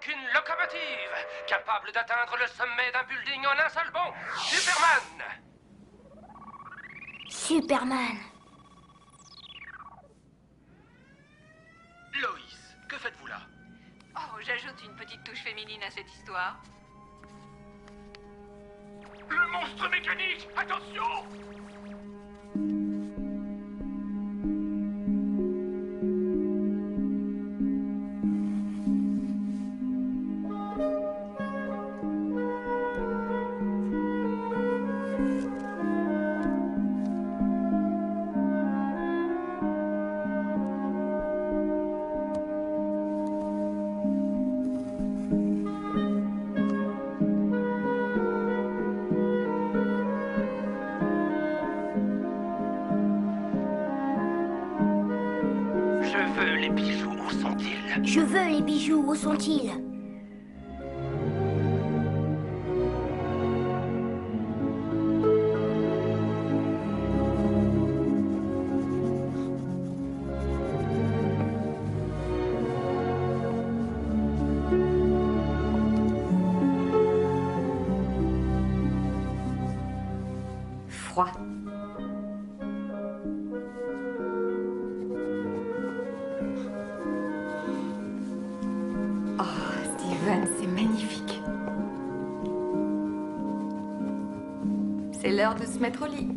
qu'une locomotive, capable d'atteindre le sommet d'un building en un seul bond. Superman! Superman. Loïs, que faites-vous là? Oh, j'ajoute une petite touche féminine à cette histoire. Le monstre mécanique! Attention! Je veux les bijoux, où sont-ils? Froid. C'est magnifique. C'est l'heure de se mettre au lit.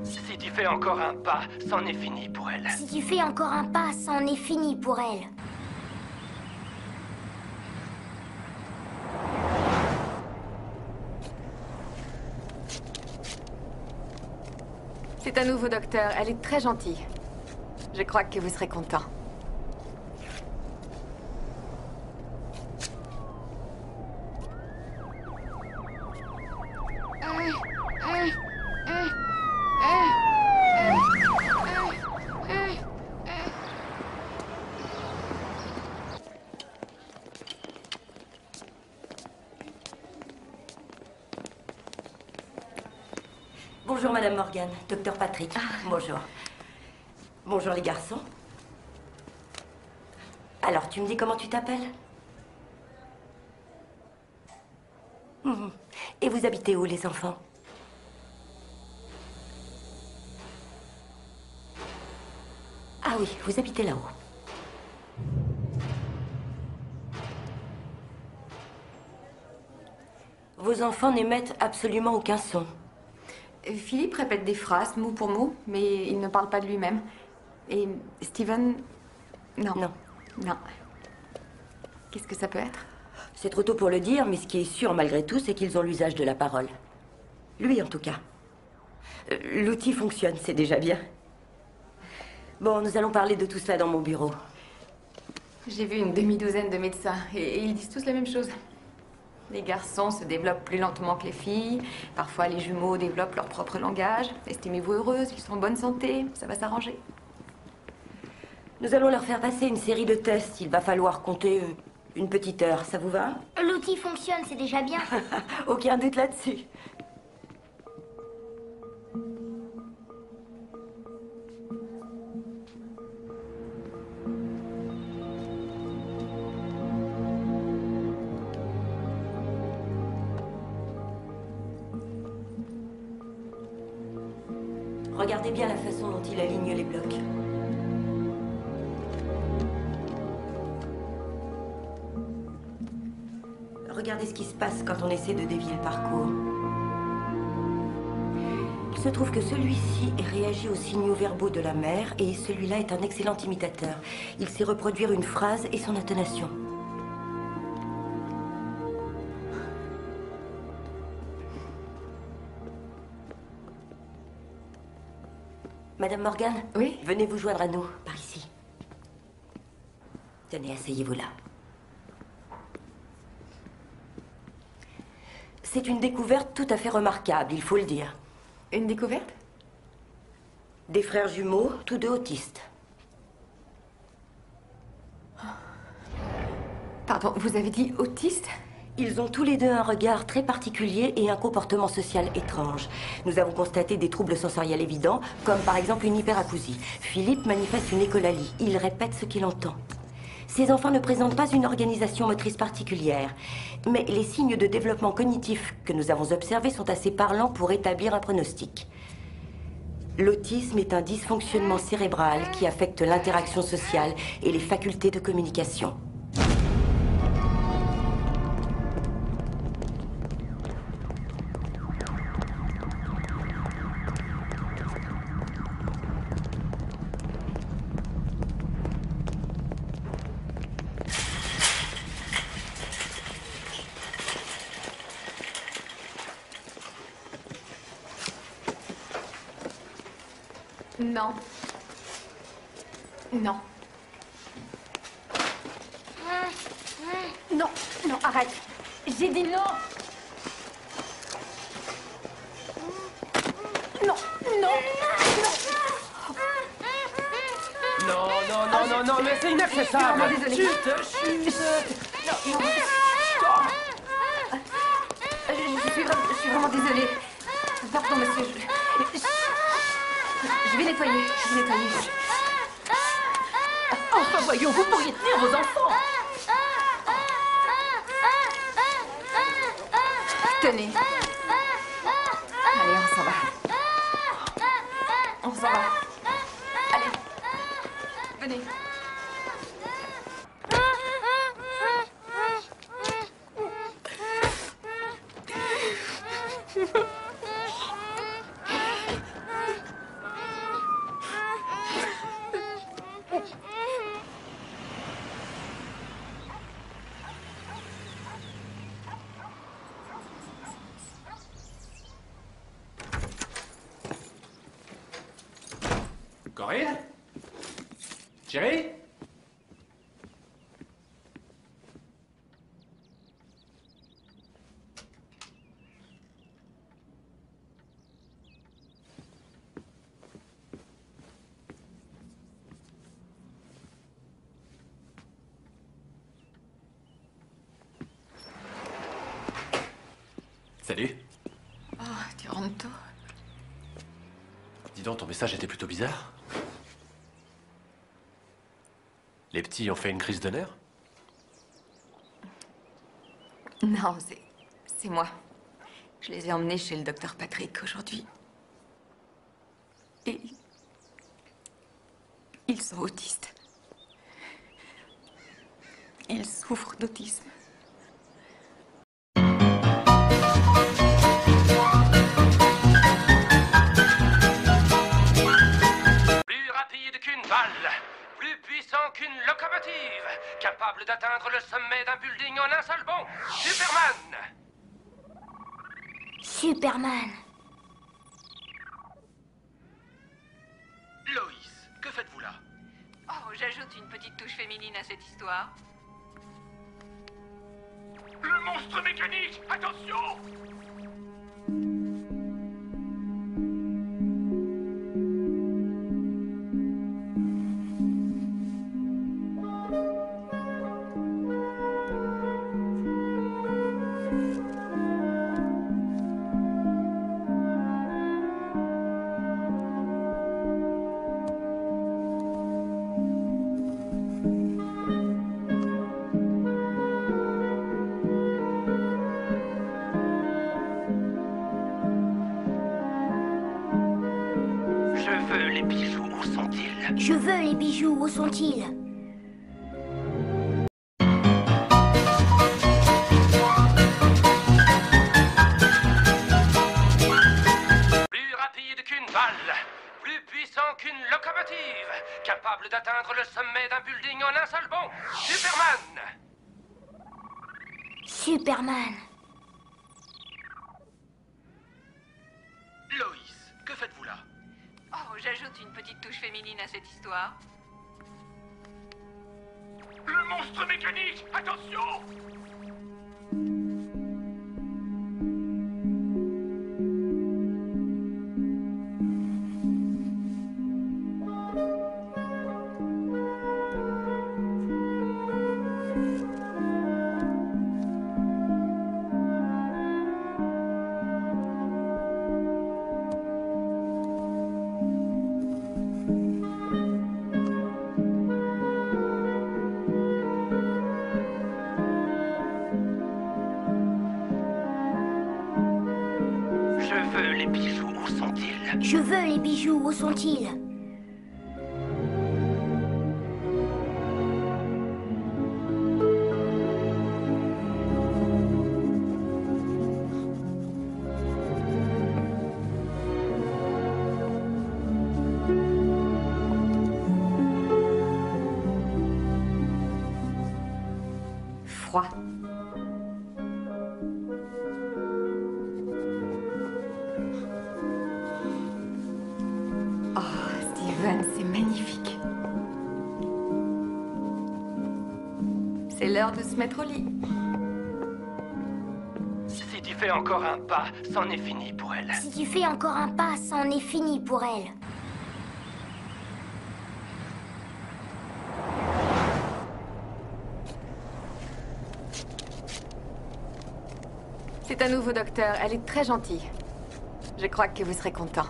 Si tu fais encore un pas, c'en est fini pour elle. Si tu fais encore un pas, c'en est fini pour elle. C'est un nouveau docteur. Elle est très gentille. Je crois que vous serez content. Bonjour Madame Morgan, Docteur Patrick. Bonjour. Bonjour les garçons. Alors, tu me dis comment tu t'appelles? Et vous habitez où, les enfants? Ah oui, vous habitez là-haut. Vos enfants n'émettent absolument aucun son. Philippe répète des phrases mot pour mot, mais il ne parle pas de lui-même. Et Steven... Non. Non. Non. Qu'est-ce que ça peut être? C'est trop tôt pour le dire, mais ce qui est sûr malgré tout, c'est qu'ils ont l'usage de la parole. Lui, en tout cas. L'outil fonctionne, c'est déjà bien. Bon, nous allons parler de tout ça dans mon bureau. J'ai vu une demi-douzaine de médecins, et ils disent tous la même chose. Les garçons se développent plus lentement que les filles. Parfois, les jumeaux développent leur propre langage. Estimez-vous heureuse, ils sont en bonne santé, ça va s'arranger. Nous allons leur faire passer une série de tests. Il va falloir compter une petite heure. Ça vous va? L'outil fonctionne, c'est déjà bien. Aucun doute là-dessus. Regardez bien la façon dont il aligne les blocs. Regardez ce qui se passe quand on essaie de dévier le parcours. Il se trouve que celui-ci réagit aux signaux verbaux de la mère et celui-là est un excellent imitateur. Il sait reproduire une phrase et son intonation. Madame Morgan? Oui? Venez vous joindre à nous, par ici. Tenez, asseyez-vous là. C'est une découverte tout à fait remarquable, il faut le dire. Une découverte? Des frères jumeaux, tous deux autistes. Pardon, vous avez dit autiste? Ils ont tous les deux un regard très particulier et un comportement social étrange. Nous avons constaté des troubles sensoriels évidents, comme par exemple une hyperacousie. Philippe manifeste une écholalie. Il répète ce qu'il entend. Ces enfants ne présentent pas une organisation motrice particulière, mais les signes de développement cognitif que nous avons observés sont assez parlants pour établir un pronostic. L'autisme est un dysfonctionnement cérébral qui affecte l'interaction sociale et les facultés de communication. Non. Non. Non, non, arrête. J'ai dit non. Non, non, Non, mais c'est inacceptable. non. Désolée. Chut. Non, non. Je suis vraiment désolée. Pardon, monsieur. Je vais nettoyer. Enfin, voyons, vous pourriez tenir vos enfants. Tenez. Allez, on s'en va. On s'en va. Allez. Venez. Corinne? Chérie? Salut. Oh, tu rentres tôt. Dis donc, ton message était plutôt bizarre. Les petits ont fait une crise de nerfs? Non, c'est moi. Je les ai emmenés chez le docteur Patrick aujourd'hui. Et ils sont autistes. Ils souffrent d'autisme. Plus rapide qu'une balle, plus puissant qu'une locomotive, capable d'atteindre le sommet d'un building en un seul bond. Superman! Superman. Loïs, que faites-vous là? Oh, j'ajoute une petite touche féminine à cette histoire. Le monstre mécanique! Attention! Je veux les bijoux, où sont-ils? Je veux les bijoux, où sont-ils? Plus rapide qu'une balle, plus puissant qu'une locomotive, capable d'atteindre le sommet d'un building en un seul bond. Superman! Superman. Loïs, que faites-vous là? Oh, j'ajoute une petite touche féminine à cette histoire. Le monstre mécanique! Attention! Les bijoux, où sont-ils? Je veux les bijoux, où sont-ils? Froid. Oh, Steven, c'est magnifique. C'est l'heure de se mettre au lit. Si tu fais encore un pas, c'en est fini pour elle. Si tu fais encore un pas, c'en est fini pour elle. C'est un nouveau docteur, elle est très gentille. Je crois que vous serez content.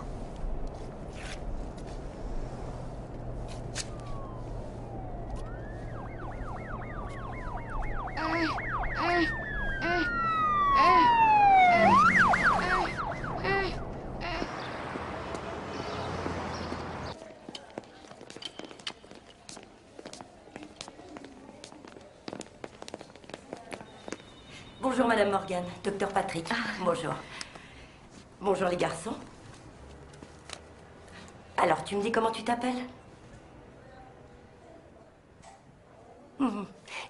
Bonjour, Madame Morgan. Docteur Patrick. Bonjour. Bonjour, les garçons. Alors, tu me dis comment tu t'appelles?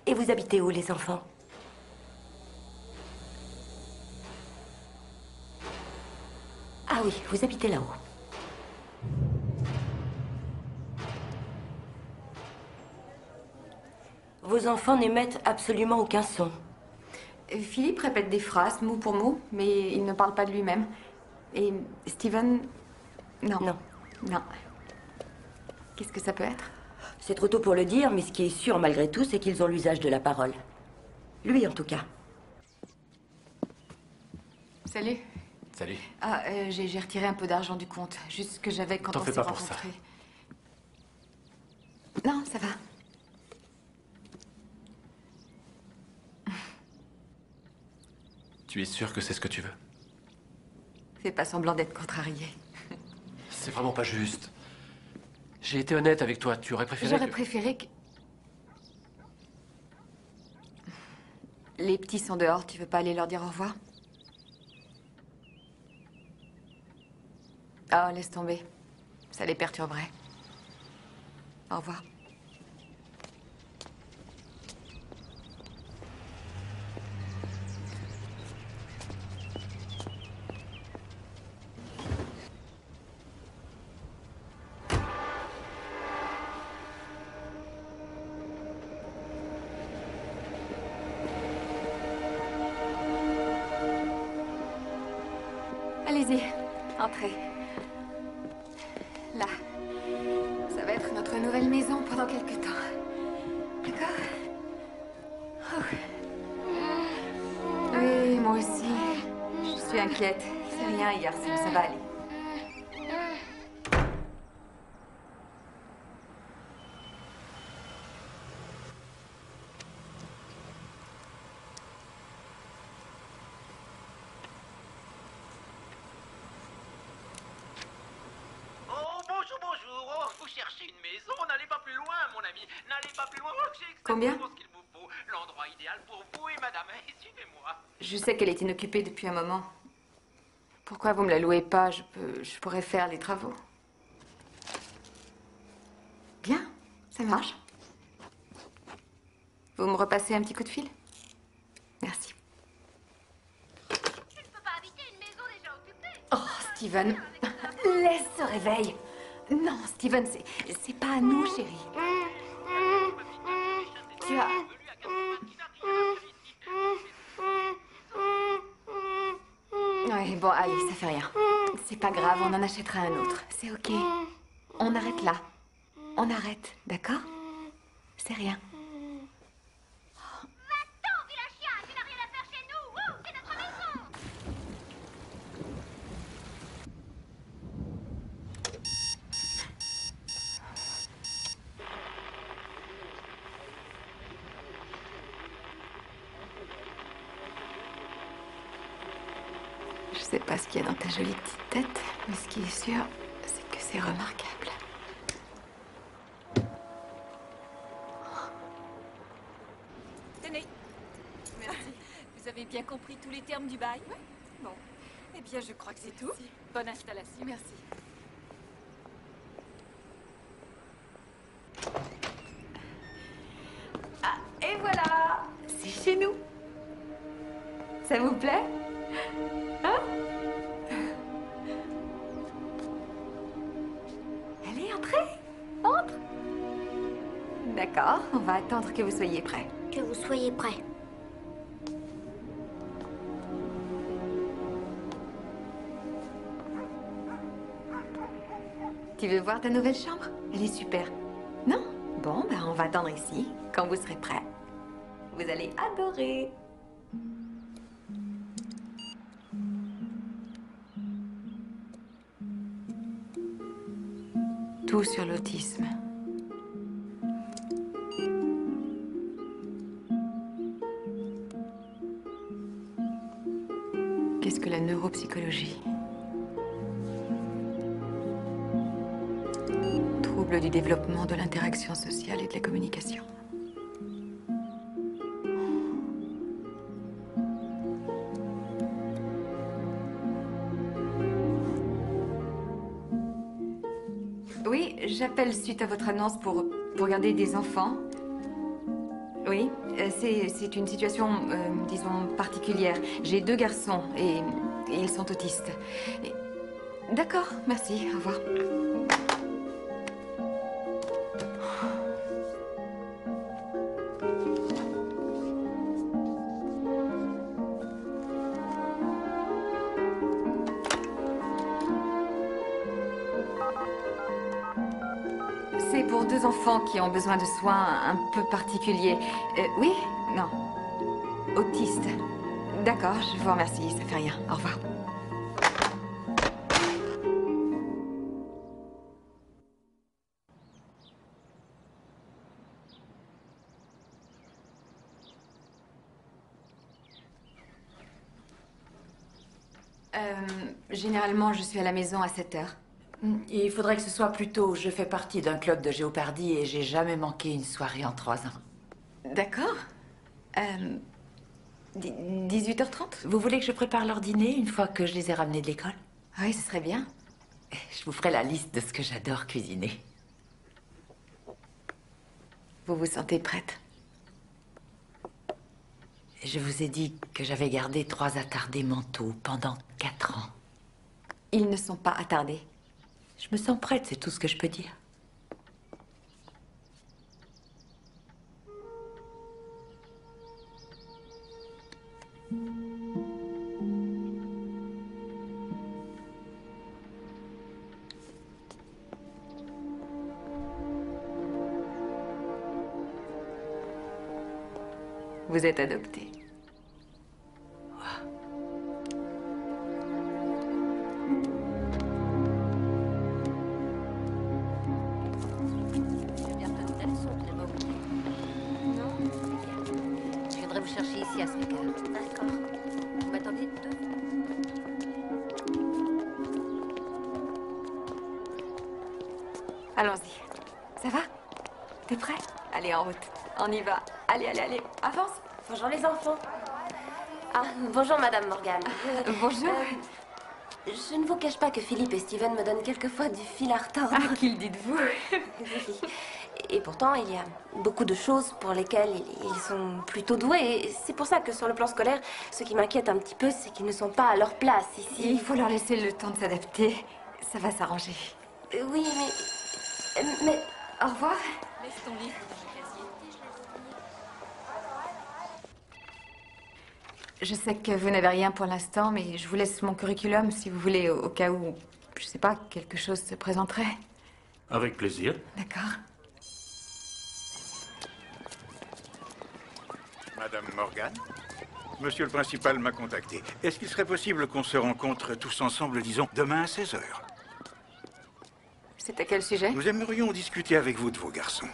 Et vous habitez où, les enfants? Ah oui, vous habitez là-haut. Vos enfants n'émettent absolument aucun son. Philippe répète des phrases, mot pour mot, mais il ne parle pas de lui-même. Et Steven... Non. Non. Non. Qu'est-ce que ça peut être? C'est trop tôt pour le dire, mais ce qui est sûr malgré tout, c'est qu'ils ont l'usage de la parole. Lui, en tout cas. Salut. Salut. Ah, j'ai retiré un peu d'argent du compte. Juste ce que j'avais quand T'en on fais s'est pas pour ça. rencontrés. Non, ça va. Tu es sûr que c'est ce que tu veux? Fais pas semblant d'être contrarié. C'est vraiment pas juste. J'ai été honnête avec toi. Tu aurais préféré J'aurais que... préféré que... Les petits sont dehors, tu veux pas aller leur dire au revoir? Oh, laisse tomber. Ça les perturberait. Au revoir. Allez-y, entrez. Là. Ça va être notre nouvelle maison pendant quelque temps. D'accord? Oh. Oui, moi aussi. Je suis inquiète. C'est rien, Yarsen, ça va aller. Bonjour. Oh, vous cherchez une maison? N'allez pas plus loin, mon ami. N'allez pas plus loin. Oh, j'ai Combien? exactement ce qu'il vous faut. L'endroit idéal pour vous et madame. Suivez-moi. Je sais qu'elle est inoccupée depuis un moment. Pourquoi vous me la louez pas? Je pourrais faire les travaux. Bien, ça marche. Vous me repassez un petit coup de fil? Merci. Tu ne peux pas habiter une maison déjà occupée. Oh, Steven, laisse ce réveil. Non, Steven, c'est pas à nous, chérie. Tu as... Ouais, bon, allez, ça fait rien. C'est pas grave, on en achètera un autre. C'est ok. On arrête là. On arrête, d'accord? C'est rien. Va-t'en, vilain chien, tu n'as rien à faire chez nous. Ouh, c'est notre maison. Je sais pas ce qu'il y a dans ta jolie petite tête, mais ce qui est sûr, c'est que c'est remarquable. Tenez. Merci. Vous avez bien compris tous les termes du bail? Oui. Bon. Eh bien, je crois que c'est tout. Bonne installation. Merci. Ah, et voilà! C'est chez nous. Ça vous plaît? Hein? Allez, entrez! Entre! D'accord, on va attendre que vous soyez prêts. Que vous soyez prêts. Tu veux voir ta nouvelle chambre? Elle est super. Non? Bon, ben on va attendre ici. Quand vous serez prêts, vous allez adorer. Tout sur l'autisme. Qu'est-ce que la neuropsychologie? Trouble du développement de l'interaction sociale et de la communication. Oui, j'appelle suite à votre annonce pour garder des enfants. Oui, c'est une situation, disons, particulière. J'ai 2 garçons et ils sont autistes. D'accord, merci, au revoir. C'est pour 2 enfants qui ont besoin de soins un peu particuliers. Oui? Non. Autistes. D'accord, je vous remercie, ça fait rien. Au revoir. Généralement, je suis à la maison à 7 heures. Il faudrait que ce soit plus tôt. Je fais partie d'un club de géopardie et j'ai jamais manqué une soirée en 3 ans. D'accord. 18h30? Vous voulez que je prépare leur dîner une fois que je les ai ramenés de l'école? Oui, ce serait bien. Je vous ferai la liste de ce que j'adore cuisiner. Vous vous sentez prête? Je vous ai dit que j'avais gardé 3 attardés mentaux pendant 4 ans. Ils ne sont pas attardés. Je me sens prête, c'est tout ce que je peux dire. Vous êtes adopté. Allons-y. Ça va? T'es prêt? Allez, en route. On y va. Allez, allez, allez. Avance. Bonjour les enfants. Ah, bonjour Madame Morgan. Bonjour. Je ne vous cache pas que Philippe et Steven me donnent quelquefois du fil à retordre. Ah, qu'il dites-vous? Et pourtant, il y a beaucoup de choses pour lesquelles ils sont plutôt doués. Et c'est pour ça que sur le plan scolaire, ce qui m'inquiète un petit peu, c'est qu'ils ne sont pas à leur place ici. Il faut leur laisser le temps de s'adapter. Ça va s'arranger. Oui, mais... Au revoir. Laisse ton livre dans le casier. Je sais que vous n'avez rien pour l'instant, mais je vous laisse mon curriculum si vous voulez, au cas où, je sais pas, quelque chose se présenterait. Avec plaisir. D'accord. Madame Morgan, Monsieur le principal m'a contacté. Est-ce qu'il serait possible qu'on se rencontre tous ensemble, disons, demain à 16 h? C'est à quel sujet? Nous aimerions discuter avec vous de vos garçons.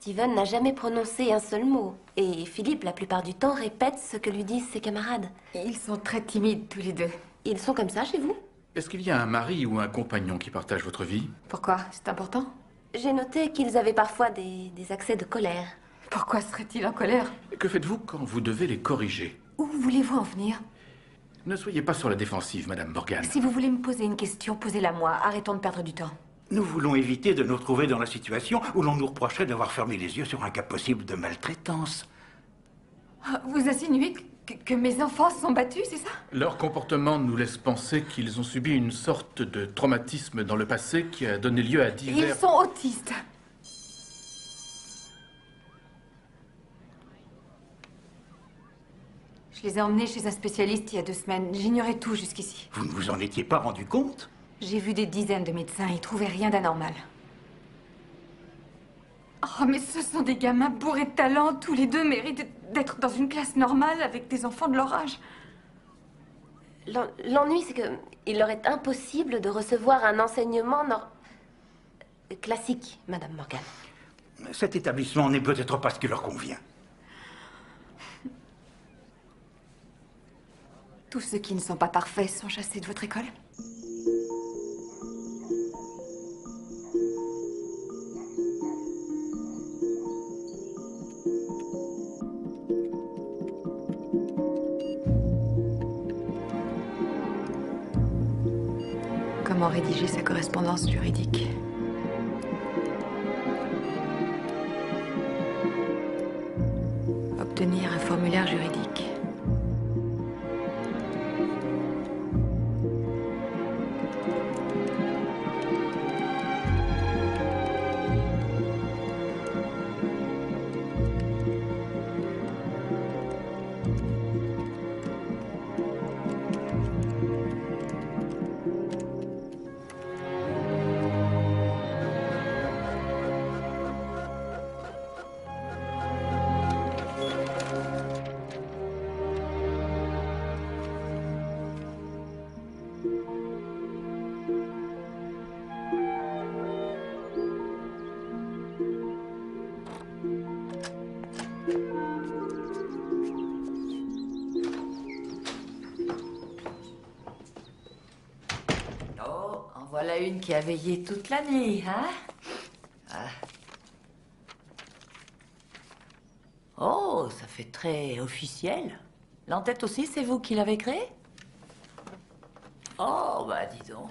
Steven n'a jamais prononcé un seul mot. Et Philippe, la plupart du temps, répète ce que lui disent ses camarades. Ils sont très timides, tous les deux. Ils sont comme ça chez vous? Est-ce qu'il y a un mari ou un compagnon qui partage votre vie? Pourquoi? C'est important? J'ai noté qu'ils avaient parfois des accès de colère. Pourquoi serait-il en colère? Que faites-vous quand vous devez les corriger? Où voulez-vous en venir? Ne soyez pas sur la défensive, Madame Morgan. Si vous voulez me poser une question, posez-la moi. Arrêtons de perdre du temps. Nous voulons éviter de nous retrouver dans la situation où l'on nous reprocherait d'avoir fermé les yeux sur un cas possible de maltraitance. Vous insinuez que mes enfants sont battus, c'est ça? Leur comportement nous laisse penser qu'ils ont subi une sorte de traumatisme dans le passé qui a donné lieu à divers... Ils sont autistes. Je les ai emmenés chez un spécialiste il y a 2 semaines. J'ignorais tout jusqu'ici. Vous ne vous en étiez pas rendu compte? J'ai vu des dizaines de médecins. Ils trouvaient rien d'anormal. Oh, mais ce sont des gamins bourrés de talent. Tous les deux méritent d'être dans une classe normale avec des enfants de leur âge. L'ennui, c'est qu'il leur est impossible de recevoir un enseignement classique, Madame Morgan. Cet établissement n'est peut-être pas ce qui leur convient. Tous ceux qui ne sont pas parfaits sont chassés de votre école? Comment rédiger sa correspondance juridique? Obtenir un formulaire juridique. Voilà une qui a veillé toute la nuit, hein? Ah. Oh, ça fait très officiel. L'entête aussi, c'est vous qui l'avez créée? Oh, bah dis donc.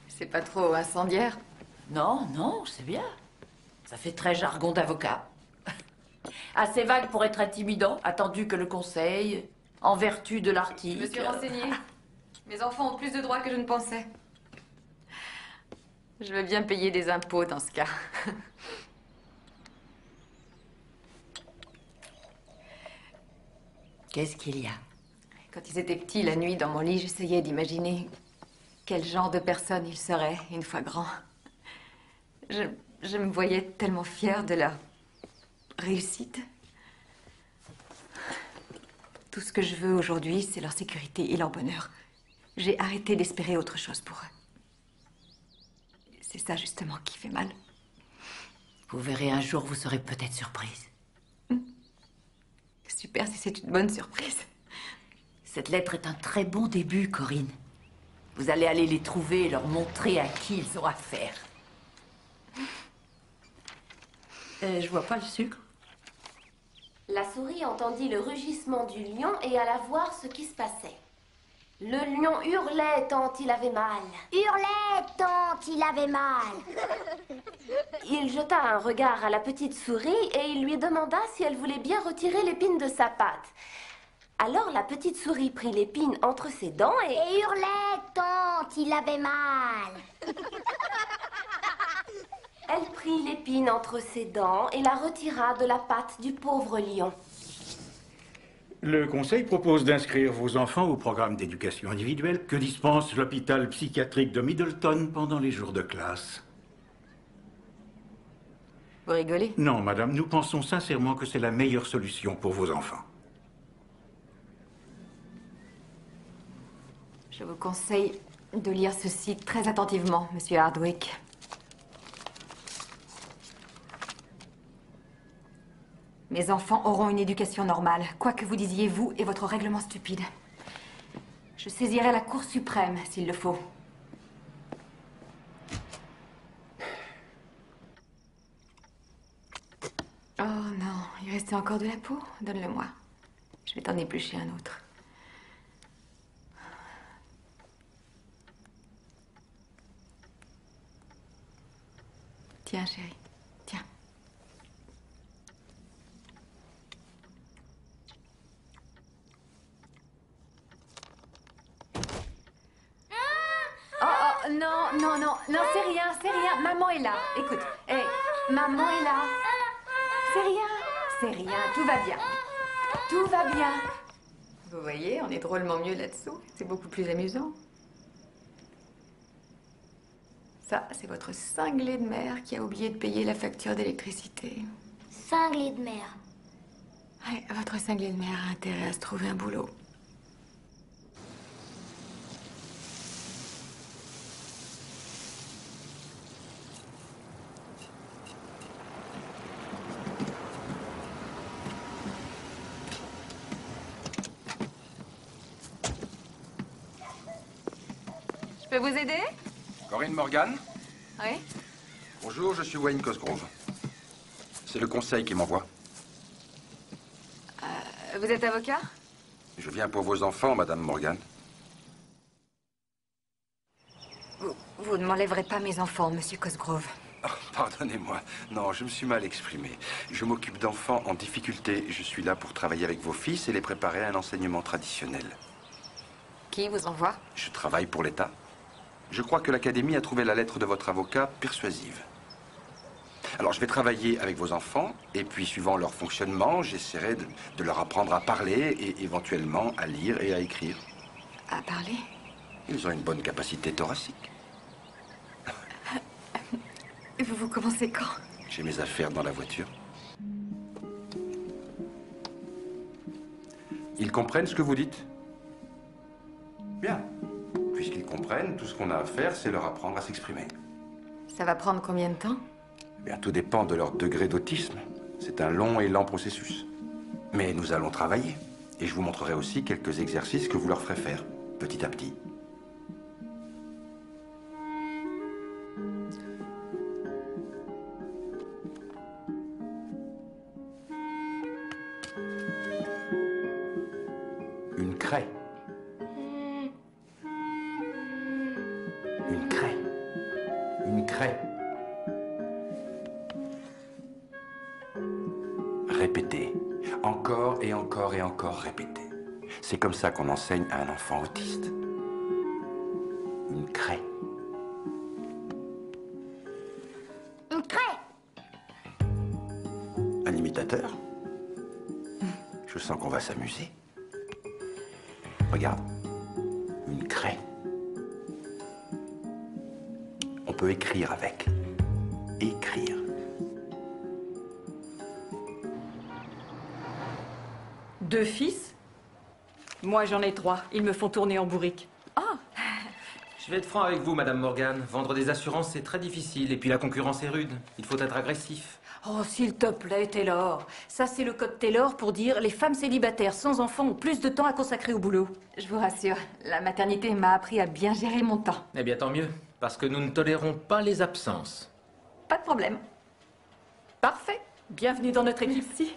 C'est pas trop incendiaire? Non, non, c'est bien. Ça fait très jargon d'avocat. Assez vague pour être intimidant, attendu que le conseil, en vertu de l'article... Je me suis renseignée. Mes enfants ont plus de droits que je ne pensais. Je veux bien payer des impôts dans ce cas. Qu'est-ce qu'il y a? Quand ils étaient petits, la nuit, dans mon lit, j'essayais d'imaginer quel genre de personne ils seraient une fois grands. Je me voyais tellement fière de leur réussite. Tout ce que je veux aujourd'hui, c'est leur sécurité et leur bonheur. J'ai arrêté d'espérer autre chose pour eux. C'est ça, justement, qui fait mal. Vous verrez, un jour, vous serez peut-être surprise. Super, si c'est une bonne surprise. Cette lettre est un très bon début, Corinne. Vous allez aller les trouver et leur montrer à qui ils ont affaire. Je vois pas le sucre. La souris entendit le rugissement du lion et alla voir ce qui se passait. Le lion hurlait tant il avait mal. Hurlait tant il avait mal. Il jeta un regard à la petite souris et il lui demanda si elle voulait bien retirer l'épine de sa patte. Alors la petite souris prit l'épine entre ses dents et hurlait tant il avait mal. Elle prit l'épine entre ses dents et la retira de la patte du pauvre lion. Le conseil propose d'inscrire vos enfants au programme d'éducation individuelle que dispense l'hôpital psychiatrique de Middleton pendant les jours de classe. Vous rigolez? Non, madame, nous pensons sincèrement que c'est la meilleure solution pour vos enfants. Je vous conseille de lire ceci très attentivement, monsieur Hardwick. Mes enfants auront une éducation normale, quoi que vous disiez, vous et votre règlement stupide. Je saisirai la Cour suprême, s'il le faut. Oh non, il restait encore de la peau? Donne-le-moi. Je vais t'en éplucher un autre. Tiens, chérie. Tiens. Oh, non, non, non, non, c'est rien, c'est rien. Maman est là. Écoute, hé, maman est là. C'est rien, tout va bien. Tout va bien. Vous voyez, on est drôlement mieux là-dessous. C'est beaucoup plus amusant. Ça, c'est votre cinglé de mère qui a oublié de payer la facture d'électricité. Cinglé de mer. Ouais, votre cinglé de mère a intérêt à se trouver un boulot. Je peux vous aider? Corinne Morgan? Oui. Bonjour, je suis Wayne Cosgrove. C'est le conseil qui m'envoie. Vous êtes avocat? Je viens pour vos enfants, Madame Morgan. Vous ne m'enlèverez pas mes enfants, Monsieur Cosgrove. Oh, pardonnez-moi. Non, je me suis mal exprimé. Je m'occupe d'enfants en difficulté. Je suis là pour travailler avec vos fils et les préparer à un enseignement traditionnel. Qui vous envoie? Je travaille pour l'État. Je crois que l'Académie a trouvé la lettre de votre avocat persuasive. Alors, je vais travailler avec vos enfants, et puis, suivant leur fonctionnement, j'essaierai de leur apprendre à parler et éventuellement à lire et à écrire. À parler? Ils ont une bonne capacité thoracique. Vous commencez quand? J'ai mes affaires dans la voiture. Ils comprennent ce que vous dites? Bien. Puisqu'ils comprennent, tout ce qu'on a à faire, c'est leur apprendre à s'exprimer. Ça va prendre combien de temps? Bien, tout dépend de leur degré d'autisme. C'est un long et lent processus. Mais nous allons travailler. Et je vous montrerai aussi quelques exercices que vous leur ferez faire, petit à petit. Une craie. Une craie. Une craie. Répétez. Encore et encore et encore répétez. C'est comme ça qu'on enseigne à un enfant autiste. Une craie. Une craie. Un imitateur. Je sens qu'on va s'amuser. Regarde. Une craie. On peut écrire avec. Écrire. Deux fils? Moi, j'en ai 3. Ils me font tourner en bourrique. Ah! Je vais être franc avec vous, Madame Morgan. Vendre des assurances, c'est très difficile. Et puis la concurrence est rude. Il faut être agressif. Oh, s'il te plaît, Taylor. Ça, c'est le code Taylor pour dire les femmes célibataires sans enfants ont plus de temps à consacrer au boulot. Je vous rassure, la maternité m'a appris à bien gérer mon temps. Eh bien, tant mieux. Parce que nous ne tolérons pas les absences. Pas de problème. Parfait. Bienvenue dans notre équipe. Merci.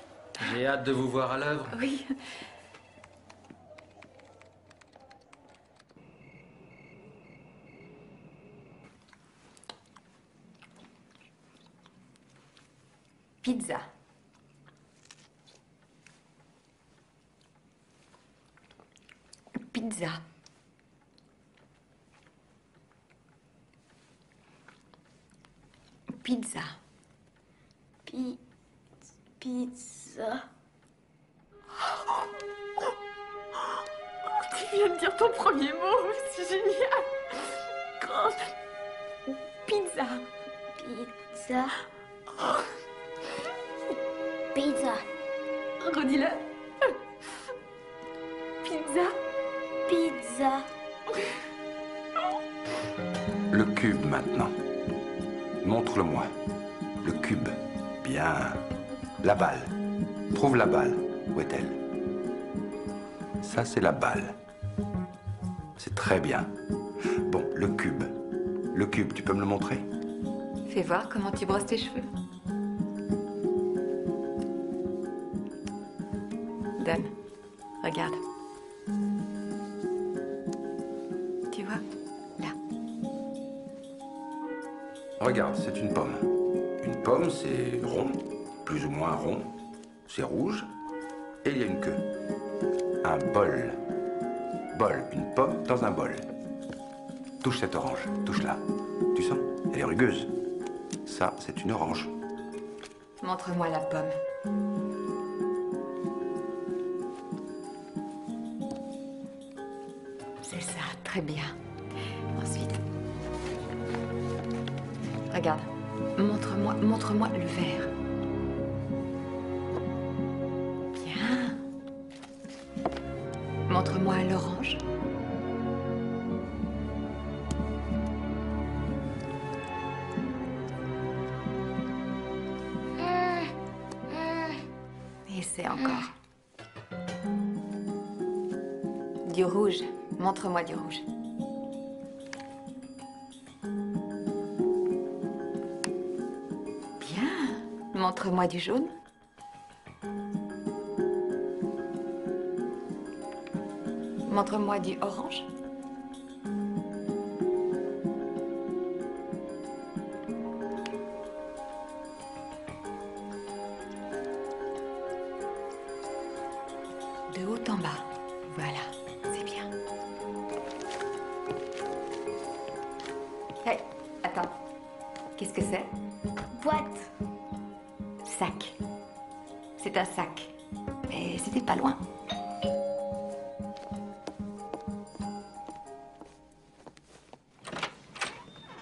J'ai hâte de vous voir à l'œuvre. Oui. Pizza. Pizza. Pizza. Pizza. Tu viens de dire ton premier mot. C'est génial. Pizza. Pizza. Pizza. Redis-le. Pizza. Pizza. Le cube maintenant. Montre-le-moi. Le cube. Bien. La balle. Trouve la balle. Où est-elle? Ça, c'est la balle. C'est très bien. Bon, le cube. Le cube, tu peux me le montrer? Fais voir comment tu brosses tes cheveux. Donne. Regarde. Tu vois? Là. Regarde, c'est une pomme. Une pomme, c'est rond, plus ou moins rond. C'est rouge. Et il y a une queue. Un bol. Bol, une pomme dans un bol. Touche cette orange, touche-la. Tu sens? Elle est rugueuse. Ça, c'est une orange. Montre-moi la pomme. C'est ça, très bien. Ensuite, regarde. Montre-moi le vert. Bien. Montre-moi l'orange. Essaie encore. Du rouge. Montre-moi du rouge. Bien. Montre-moi du jaune. Montre-moi du orange. De haut en bas. Voilà, c'est bien. Hé, attends. Qu'est-ce que c'est? Boîte. Sac. C'est un sac. Mais c'était pas loin.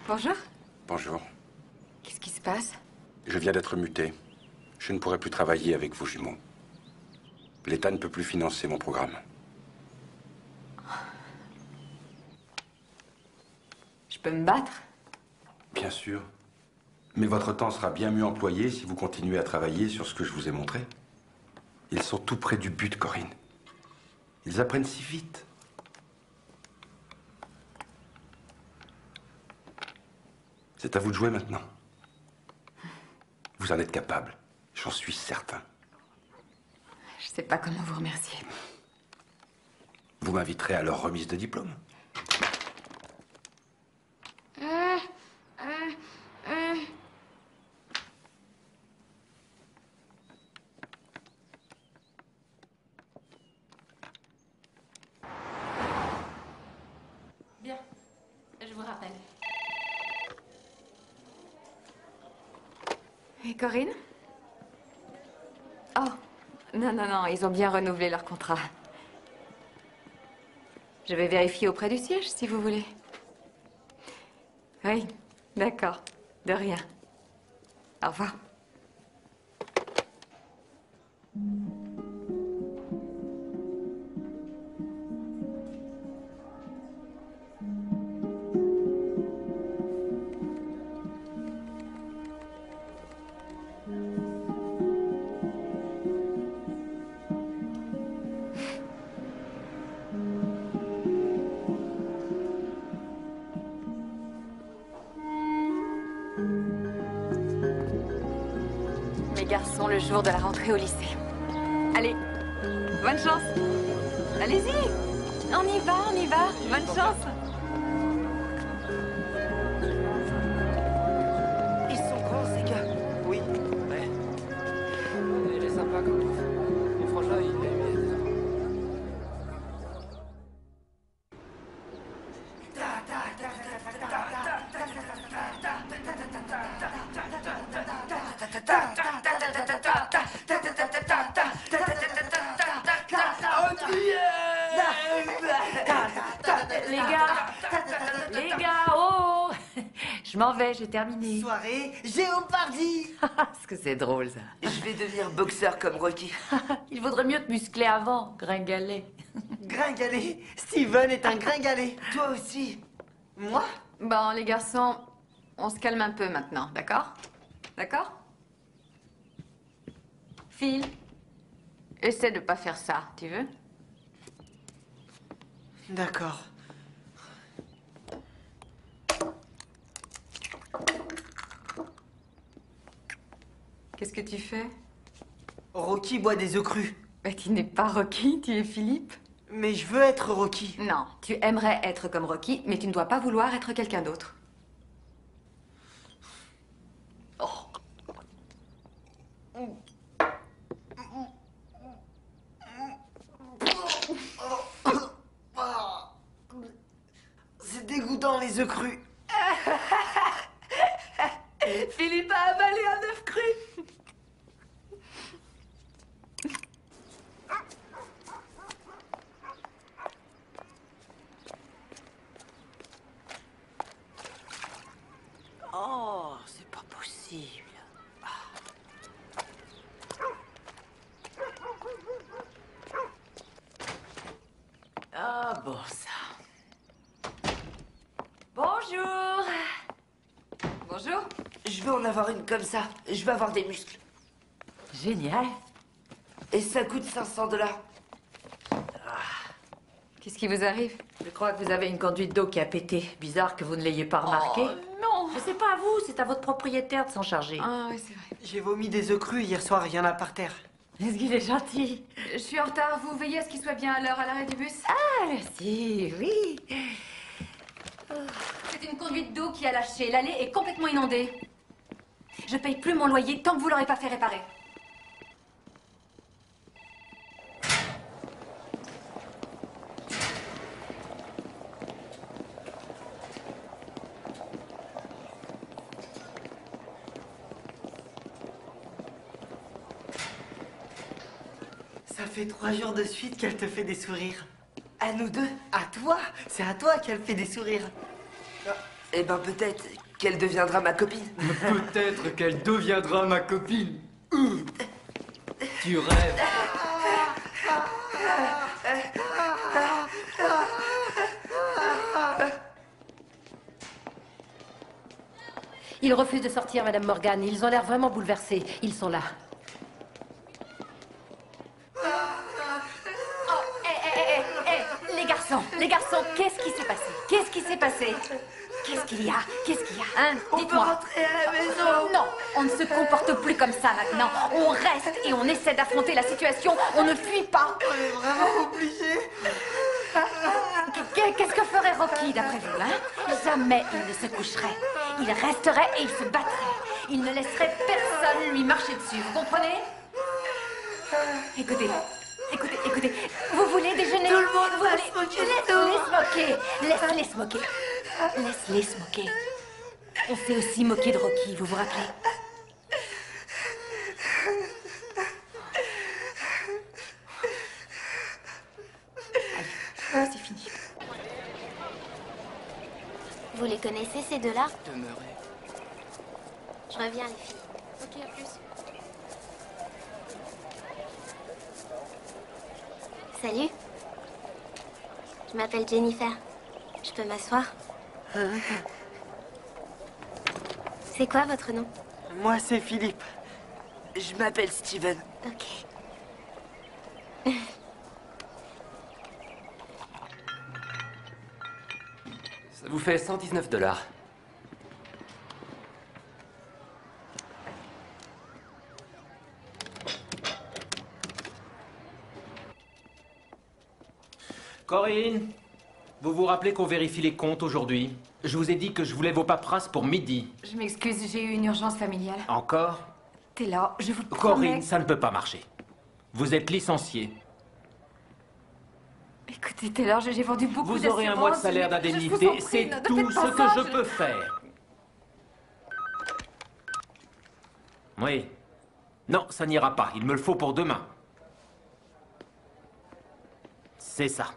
Bonjour. Bonjour. Qu'est-ce qui se passe? Je viens d'être muté. Je ne pourrai plus travailler avec vos jumeaux. L'État ne peut plus financer mon programme. Je peux me battre? Bien sûr. Mais votre temps sera bien mieux employé si vous continuez à travailler sur ce que je vous ai montré. Ils sont tout près du but, Corinne. Ils apprennent si vite. C'est à vous de jouer maintenant. Vous en êtes capable, j'en suis certain. Je sais pas comment vous remercier. Vous m'inviterez à leur remise de diplôme. Bien, je vous rappelle. Et Corinne? Oh, non, ils ont bien renouvelé leur contrat. Je vais vérifier auprès du siège, si vous voulez. Oui, d'accord. De rien. Au revoir. Mes garçons, le jour de la rentrée au lycée. Allez, bonne chance. Allez-y, on y va. Bonne chance. Ils sont grands, ces gars. Oui, ouais. Il est sympa comme prof. Et franchement, il est... Les gars, oh! Je m'en vais, j'ai terminé. Soirée, Géopardy. Est-ce que c'est drôle, ça? Je vais devenir boxeur comme Rocky. Il vaudrait mieux te muscler avant, gringalet. Gringalet. Steven est un gringalet. Toi aussi. Moi? Bon, les garçons, on se calme un peu maintenant, d'accord? D'accord? Phil, Essaie de pas faire ça, tu veux? D'accord. Qu'est-ce que tu fais? Rocky boit des œufs crus. Bah, tu n'es pas Rocky, tu es Philippe. Mais je veux être Rocky. Non, tu aimerais être comme Rocky, mais tu ne dois pas vouloir être quelqu'un d'autre. C'est dégoûtant les œufs crus. Philippe a avalé un œuf cru. Oh, c'est pas possible. Ah bon, ça. Bonjour. Bonjour. Je veux en avoir une comme ça. Je veux avoir des muscles. Génial. Et ça coûte 500 $. Qu'est-ce qui vous arrive? Je crois que vous avez une conduite d'eau qui a pété. Bizarre que vous ne l'ayez pas remarqué. Non. Mais c'est pas à vous, c'est à votre propriétaire de s'en charger. Ah oui, c'est vrai. J'ai vomi des œufs crus hier soir, il y en a par terre. Est-ce qu'il est gentil? Je suis en retard, vous veillez à ce qu'il soit bien à l'heure à l'arrêt du bus? Ah, merci, oui. C'est une conduite d'eau qui a lâché. L'allée est complètement inondée. Je paye plus mon loyer tant que vous l'aurez pas fait réparer. Ça fait 3 jours de suite qu'elle te fait des sourires. À nous deux, à toi. C'est à toi qu'elle fait des sourires. Eh ben peut-être qu'elle deviendra ma copine. Peut-être qu'elle deviendra ma copine. Tu rêves. Ils refusent de sortir, Madame Morgan. Ils ont l'air vraiment bouleversés. Ils sont là. Les garçons, qu'est-ce qui s'est passé? Qu'est-ce qui s'est passé? Qu'est-ce qu'il y a? Qu'est-ce qu'il y a, hein? On peut Dites-moi. rentrer à la maison. Non, on ne se comporte plus comme ça maintenant. On reste et on essaie d'affronter la situation. On ne fuit pas. On est vraiment obligés. Qu'est-ce que ferait Rocky d'après vous, hein? Jamais il ne se coucherait. Il resterait et il se battrait. Il ne laisserait personne lui marcher dessus. Vous comprenez? Écoutez. Écoutez, vous voulez déjeuner? Tout le monde va se moquer de nous. Laisse-les se moquer. Laisse-les se moquer. On s'est aussi moqué de Rocky, vous vous rappelez? Allez, c'est fini. Vous les connaissez, ces deux-là? Demeurez. Je reviens, les filles. Ok, à plus. Salut. Je m'appelle Jennifer. Je peux m'asseoir? C'est quoi votre nom? Moi, c'est Philippe. Je m'appelle Steven. Ok. Ça vous fait 119 $. Corinne, vous vous rappelez qu'on vérifie les comptes aujourd'hui? Je vous ai dit que je voulais vos paperasses pour midi. Je m'excuse, j'ai eu une urgence familiale. Encore? Taylor, je vous promets... Corinne, ça ne peut pas marcher. Vous êtes licenciée. Écoutez, Taylor, j'ai vendu beaucoup Vous aurez un mois de salaire d'indemnité, c'est tout ce que je peux faire. Oui. Non, ça n'ira pas. Il me le faut pour demain. C'est ça.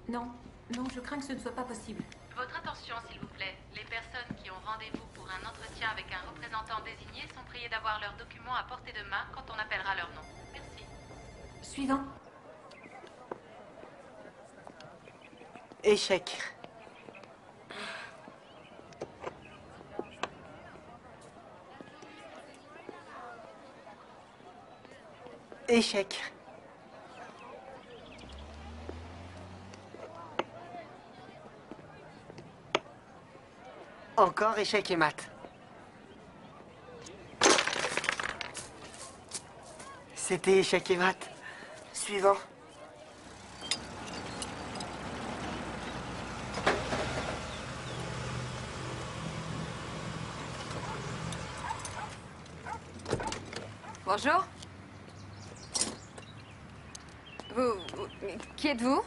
Non, non, je crains que ce ne soit pas possible. Votre attention, s'il vous plaît. Les personnes qui ont rendez-vous pour un entretien avec un représentant désigné sont priées d'avoir leurs documents à portée de main quand on appellera leur nom. Merci. Suivant. Échec. Échec. Encore échec et mat. C'était échec et mat. Suivant. Bonjour. Qui êtes-vous?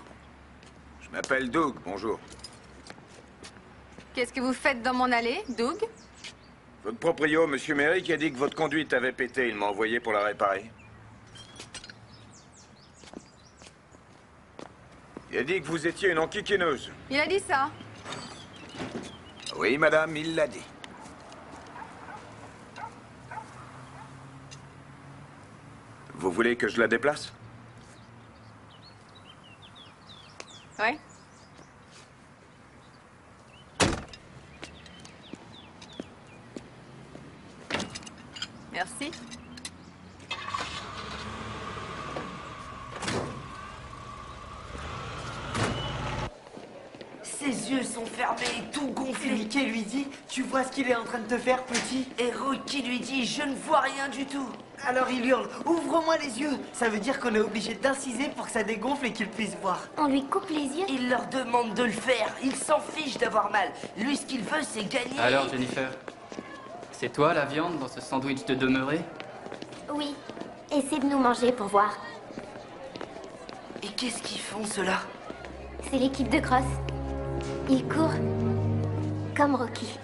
Je m'appelle Doug, bonjour. Qu'est-ce que vous faites dans mon allée, Doug? Votre proprio, Monsieur Merrick, a dit que votre conduite avait pété. Il m'a envoyé pour la réparer. Il a dit que vous étiez une enquiquineuse. Il a dit ça. Oui, madame, il l'a dit. Vous voulez que je la déplace? Ouais. Merci. Ses yeux sont fermés, tout gonflé. Et Mickey lui dit, tu vois ce qu'il est en train de te faire, petit? Et Rocky lui dit, je ne vois rien du tout. Alors il hurle, ouvre-moi les yeux. Ça veut dire qu'on est obligé d'inciser pour que ça dégonfle et qu'il puisse voir. On lui coupe les yeux? Il leur demande de le faire. Il s'en fiche d'avoir mal. Lui, ce qu'il veut, c'est gagner. Alors, Jennifer, c'est toi la viande dans ce sandwich de demeuré? Oui. Essaie de nous manger pour voir. Et qu'est-ce qu'ils font, ceux-là? C'est l'équipe de cross. Ils courent comme Rocky.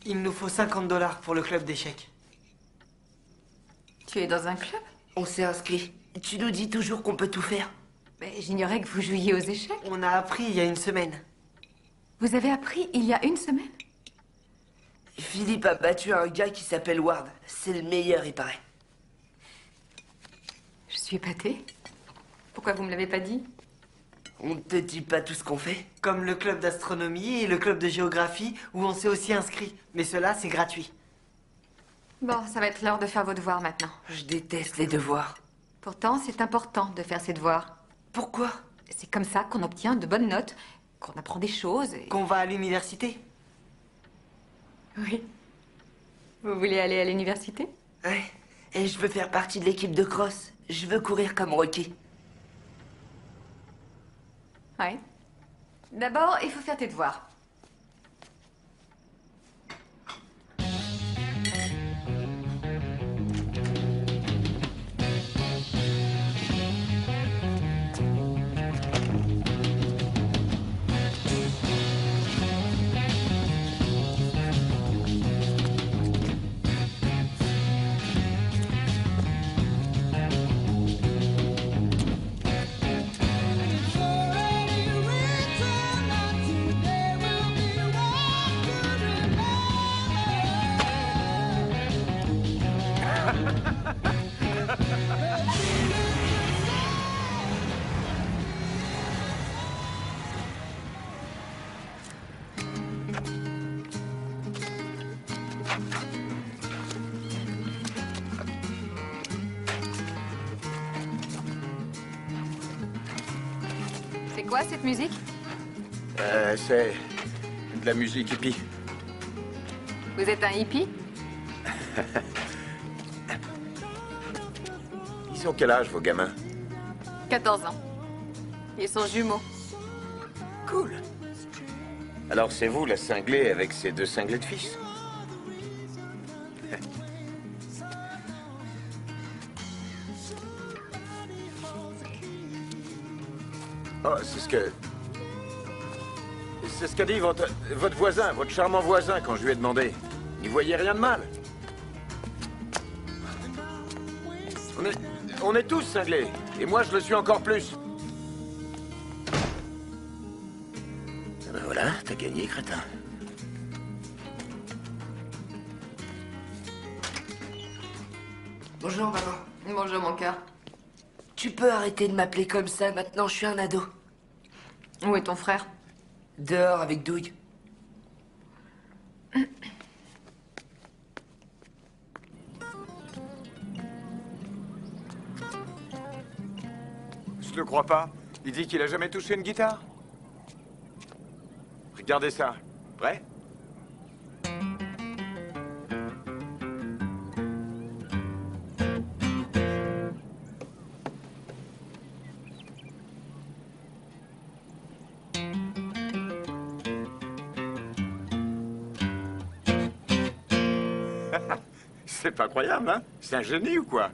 Il nous faut 50 $ pour le club d'échecs. Tu es dans un club? On s'est inscrit. Tu nous dis toujours qu'on peut tout faire. Mais j'ignorais que vous jouiez aux échecs. On a appris il y a une semaine. Vous avez appris il y a une semaine? Philippe a battu un gars qui s'appelle Ward. C'est le meilleur, il paraît. Je suis épatée. Pourquoi vous me l'avez pas dit? On ne te dit pas tout ce qu'on fait. Comme le club d'astronomie et le club de géographie, où on s'est aussi inscrit. Mais cela, c'est gratuit. Bon, ça va être l'heure de faire vos devoirs maintenant. Je déteste les devoirs. Pourtant, c'est important de faire ses devoirs. Pourquoi? C'est comme ça qu'on obtient de bonnes notes, qu'on apprend des choses et... Qu'on va à l'université? Oui. Vous voulez aller à l'université? Ouais. Et je veux faire partie de l'équipe de cross. Je veux courir comme Rocky. Ouais. D'abord, il faut faire tes devoirs. C'est quoi cette musique? C'est de la musique hippie. Vous êtes un hippie? Ils ont quel âge, vos gamins? 14 ans. Ils sont jumeaux. Cool. Alors c'est vous, la cinglée, avec ces deux cinglés de fils? Oh, c'est ce que... C'est ce qu'a dit votre voisin, votre charmant voisin, quand je lui ai demandé. Il voyait rien de mal. On est tous cinglés. Et moi, je le suis encore plus. Ah ben voilà, t'as gagné, crétin. Bonjour, maman. Bonjour, mon cœur. Tu peux arrêter de m'appeler comme ça, maintenant je suis un ado. Où est ton frère? Dehors avec Douille. Je le crois pas. Il dit qu'il a jamais touché une guitare. Regardez ça. Prêt? C'est pas croyable, hein? C'est un génie ou quoi?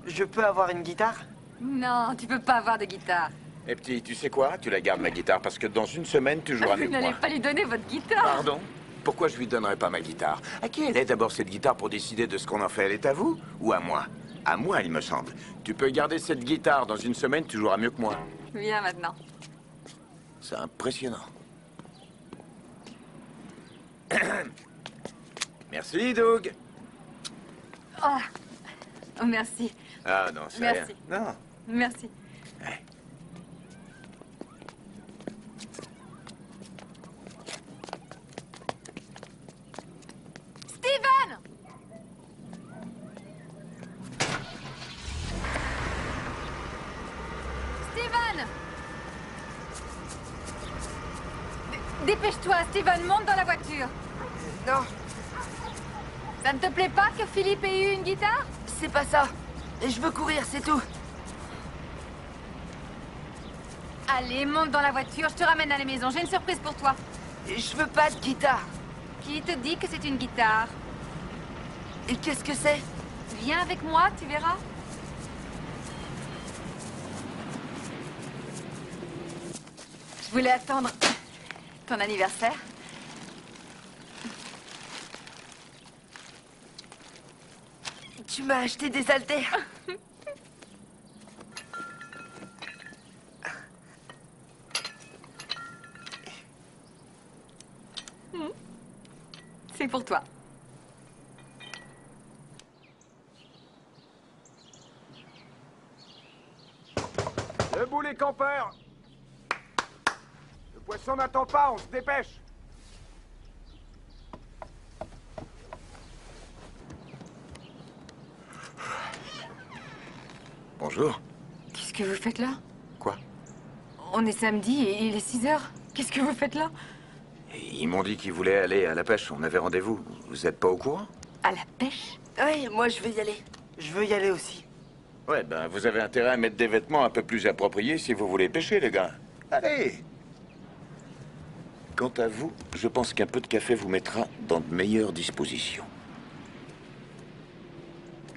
Je peux avoir une guitare? Non, tu peux pas avoir de guitare. Eh petit, tu sais quoi? Tu la gardes ma guitare parce que dans une semaine, tu joueras Vous avec n'allez moi. pas lui donner votre guitare. Pardon? Pourquoi je lui donnerais pas ma guitare? À qui elle est d'abord cette guitare pour décider de ce qu'on en fait? Elle est à vous ou à moi? À moi, il me semble. Tu peux garder cette guitare. Dans une semaine, tu joueras mieux que moi. Viens maintenant. C'est impressionnant. Merci, Doug. Oh, merci. Ah non, c'est Merci. rien. Non. Merci. Steven! Steven! Dépêche-toi, Steven, monte dans la voiture. Non. Ça ne te plaît pas que Philippe ait eu une guitare? C'est pas ça. Et je veux courir, c'est tout. Allez, monte dans la voiture, je te ramène à la maison. J'ai une surprise pour toi. Je veux pas de guitare. Qui te dit que c'est une guitare? Et qu'est-ce que c'est? Viens avec moi, tu verras. Je voulais attendre ton anniversaire. Tu m'as acheté des haltères. C'est pour toi. Debout les campeurs. Le poisson n'attend pas, on se dépêche. Bonjour. Qu'est-ce que vous faites là? Quoi? On est samedi et il est 6 heures. Qu'est-ce que vous faites là? Ils m'ont dit qu'ils voulaient aller à la pêche, on avait rendez-vous. Vous êtes pas au courant? À la pêche? Oui, moi je vais y aller. Je veux y aller aussi. Ouais, ben vous avez intérêt à mettre des vêtements un peu plus appropriés si vous voulez pêcher, les gars. Allez! Quant à vous, je pense qu'un peu de café vous mettra dans de meilleures dispositions.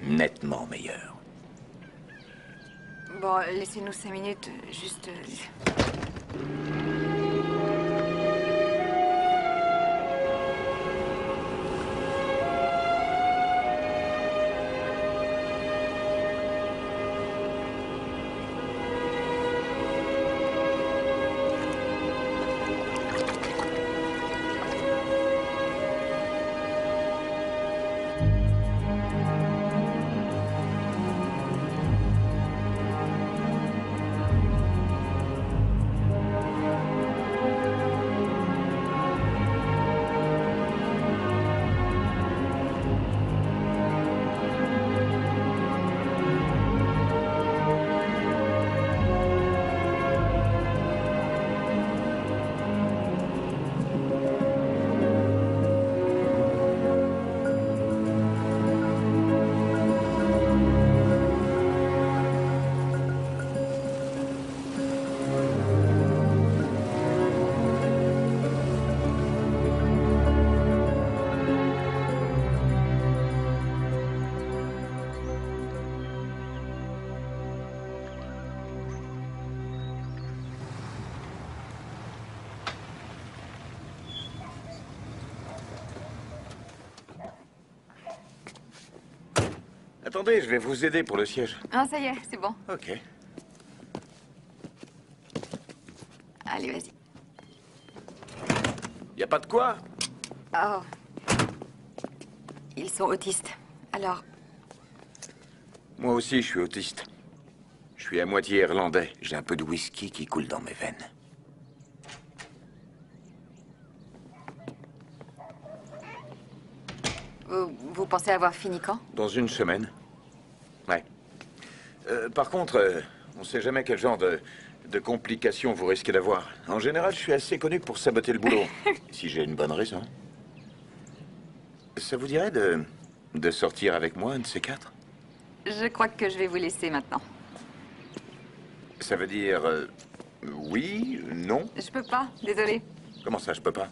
Nettement meilleures. Bon, laissez-nous 5 minutes, juste... Attendez, je vais vous aider pour le siège. Ah, ça y est, c'est bon. Ok. Allez, vas-y. Y a pas de quoi? Oh. Ils sont autistes. Alors, Moi aussi, je suis autiste. Je suis à moitié irlandais. J'ai un peu de whisky qui coule dans mes veines. vous pensez avoir fini quand? Dans une semaine. Ouais. Par contre, on sait jamais quel genre de complications vous risquez d'avoir. En général, je suis assez connu pour saboter le boulot. Si j'ai une bonne raison. Ça vous dirait de sortir avec moi, un de ces quatre? Je crois que je vais vous laisser maintenant. Ça veut dire... oui, non? Je peux pas, désolée. Comment ça, je peux pas?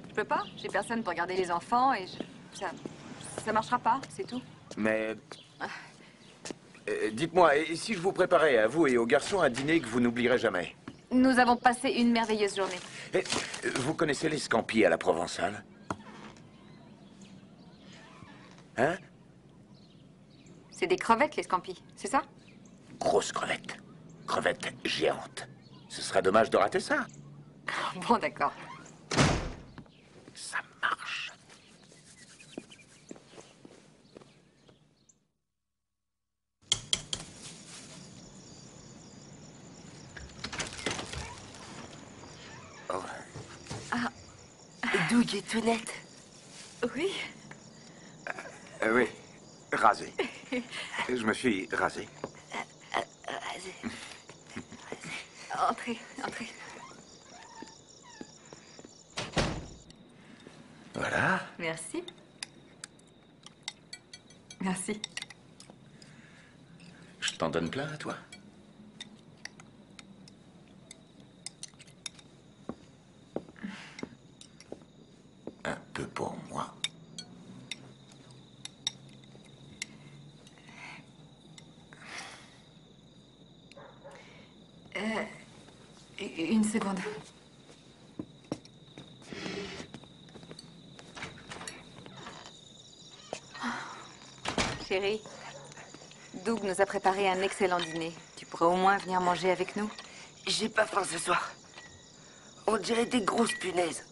Je peux pas, j'ai personne pour garder les enfants et ça marchera pas, c'est tout. Mais... dites-moi, et si je vous préparais, à vous et aux garçons, un dîner que vous n'oublierez jamais? Nous avons passé une merveilleuse journée. Et, vous connaissez les scampis à la provençale? Hein? C'est des crevettes, les scampis, c'est ça? Grosse crevette. Crevette géante. Ce serait dommage de rater ça. Bon, d'accord. Ça marche. Oh. Ah. Doug est tout net. Oui. Oui, rasé. Je me suis rasé. Entrez, entrez. Voilà. Merci. Merci. Je t'en donne plein à toi. Un peu pour moi. Une seconde. Chérie, Doug nous a préparé un excellent dîner. Tu pourrais au moins venir manger avec nous? J'ai pas faim ce soir. On dirait des grosses punaises.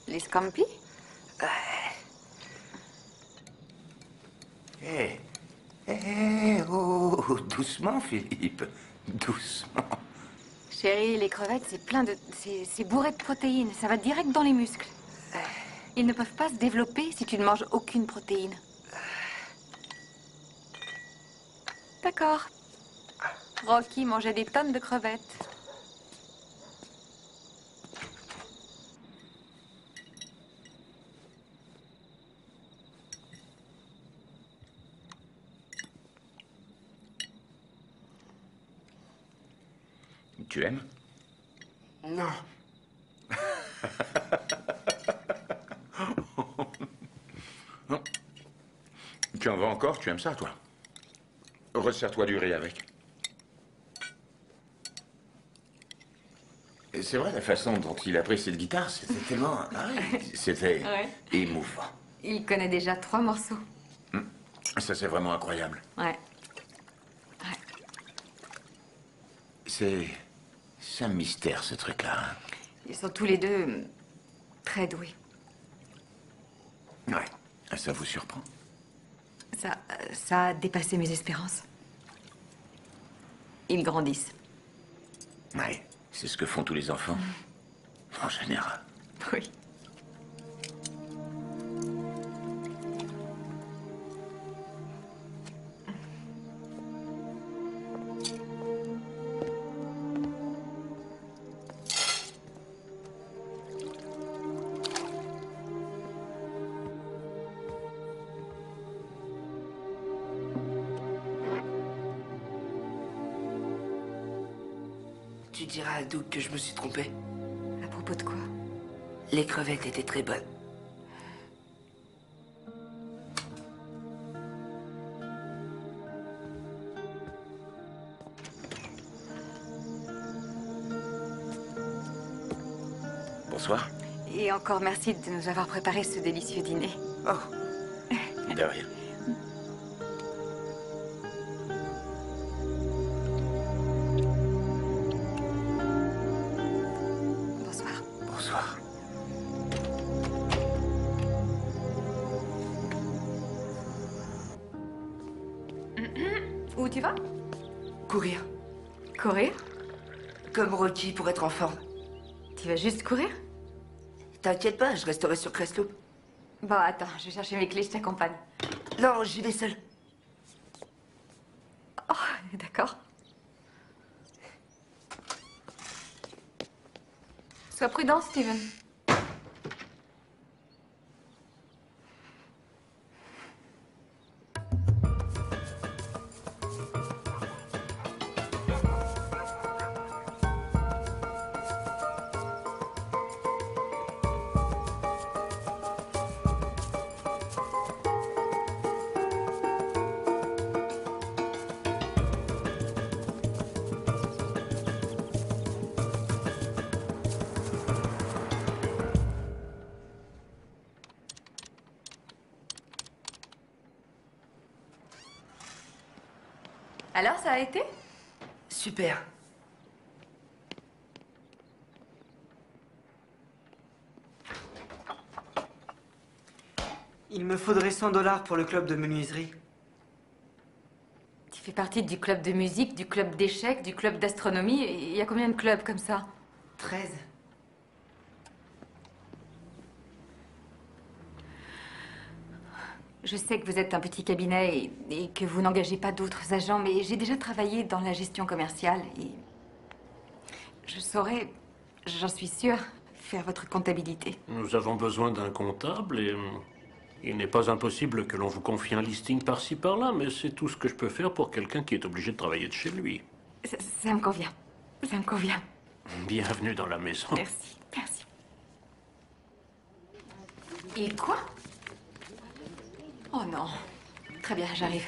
Les scampis? Hé, oh, doucement, Philippe. Doucement. Chérie, les crevettes, c'est plein de... C'est bourré de protéines. Ça va direct dans les muscles. Ils ne peuvent pas se développer si tu ne manges aucune protéine. D'accord. Rocky mangeait des tonnes de crevettes. Tu aimes? Non. Non. Tu en veux encore? Tu aimes ça, toi? Resserre-toi du riz avec. Et c'est vrai, la façon dont il a pris cette guitare, c'était tellement... c'était émouvant. Il connaît déjà 3 morceaux. Ça, c'est vraiment incroyable. Ouais. C'est un mystère, ce truc-là. Hein. Ils sont tous les deux très doués. Ouais. Ça vous surprend? Ça a dépassé mes espérances. Ils grandissent. Oui, c'est ce que font tous les enfants. En général. Oui. Tu diras à Doug que je me suis trompé. À propos de quoi? Les crevettes étaient très bonnes. Bonsoir. Et encore merci de nous avoir préparé ce délicieux dîner. Oh. De rien. Où tu vas? Courir. Courir? Comme Rocky pour être en forme. Tu vas juste courir? T'inquiète pas, je resterai sur Crestloop. Bon, attends, je vais chercher mes clés, je t'accompagne. Non, j'y vais seule. Oh, d'accord. Sois prudent, Steven. Alors, ça a été? Super. Il me faudrait 100 $ pour le club de menuiserie. Tu fais partie du club de musique, du club d'échecs, du club d'astronomie. Il y a combien de clubs comme ça? 13. Je sais que vous êtes un petit cabinet et que vous n'engagez pas d'autres agents, mais j'ai déjà travaillé dans la gestion commerciale et je saurais, j'en suis sûre, faire votre comptabilité. Nous avons besoin d'un comptable et il n'est pas impossible que l'on vous confie un listing par-ci par-là, mais c'est tout ce que je peux faire pour quelqu'un qui est obligé de travailler de chez lui. Ça me convient. Ça me convient. Bienvenue dans la maison. Merci, merci. Et quoi? Oh non. Très bien, j'arrive.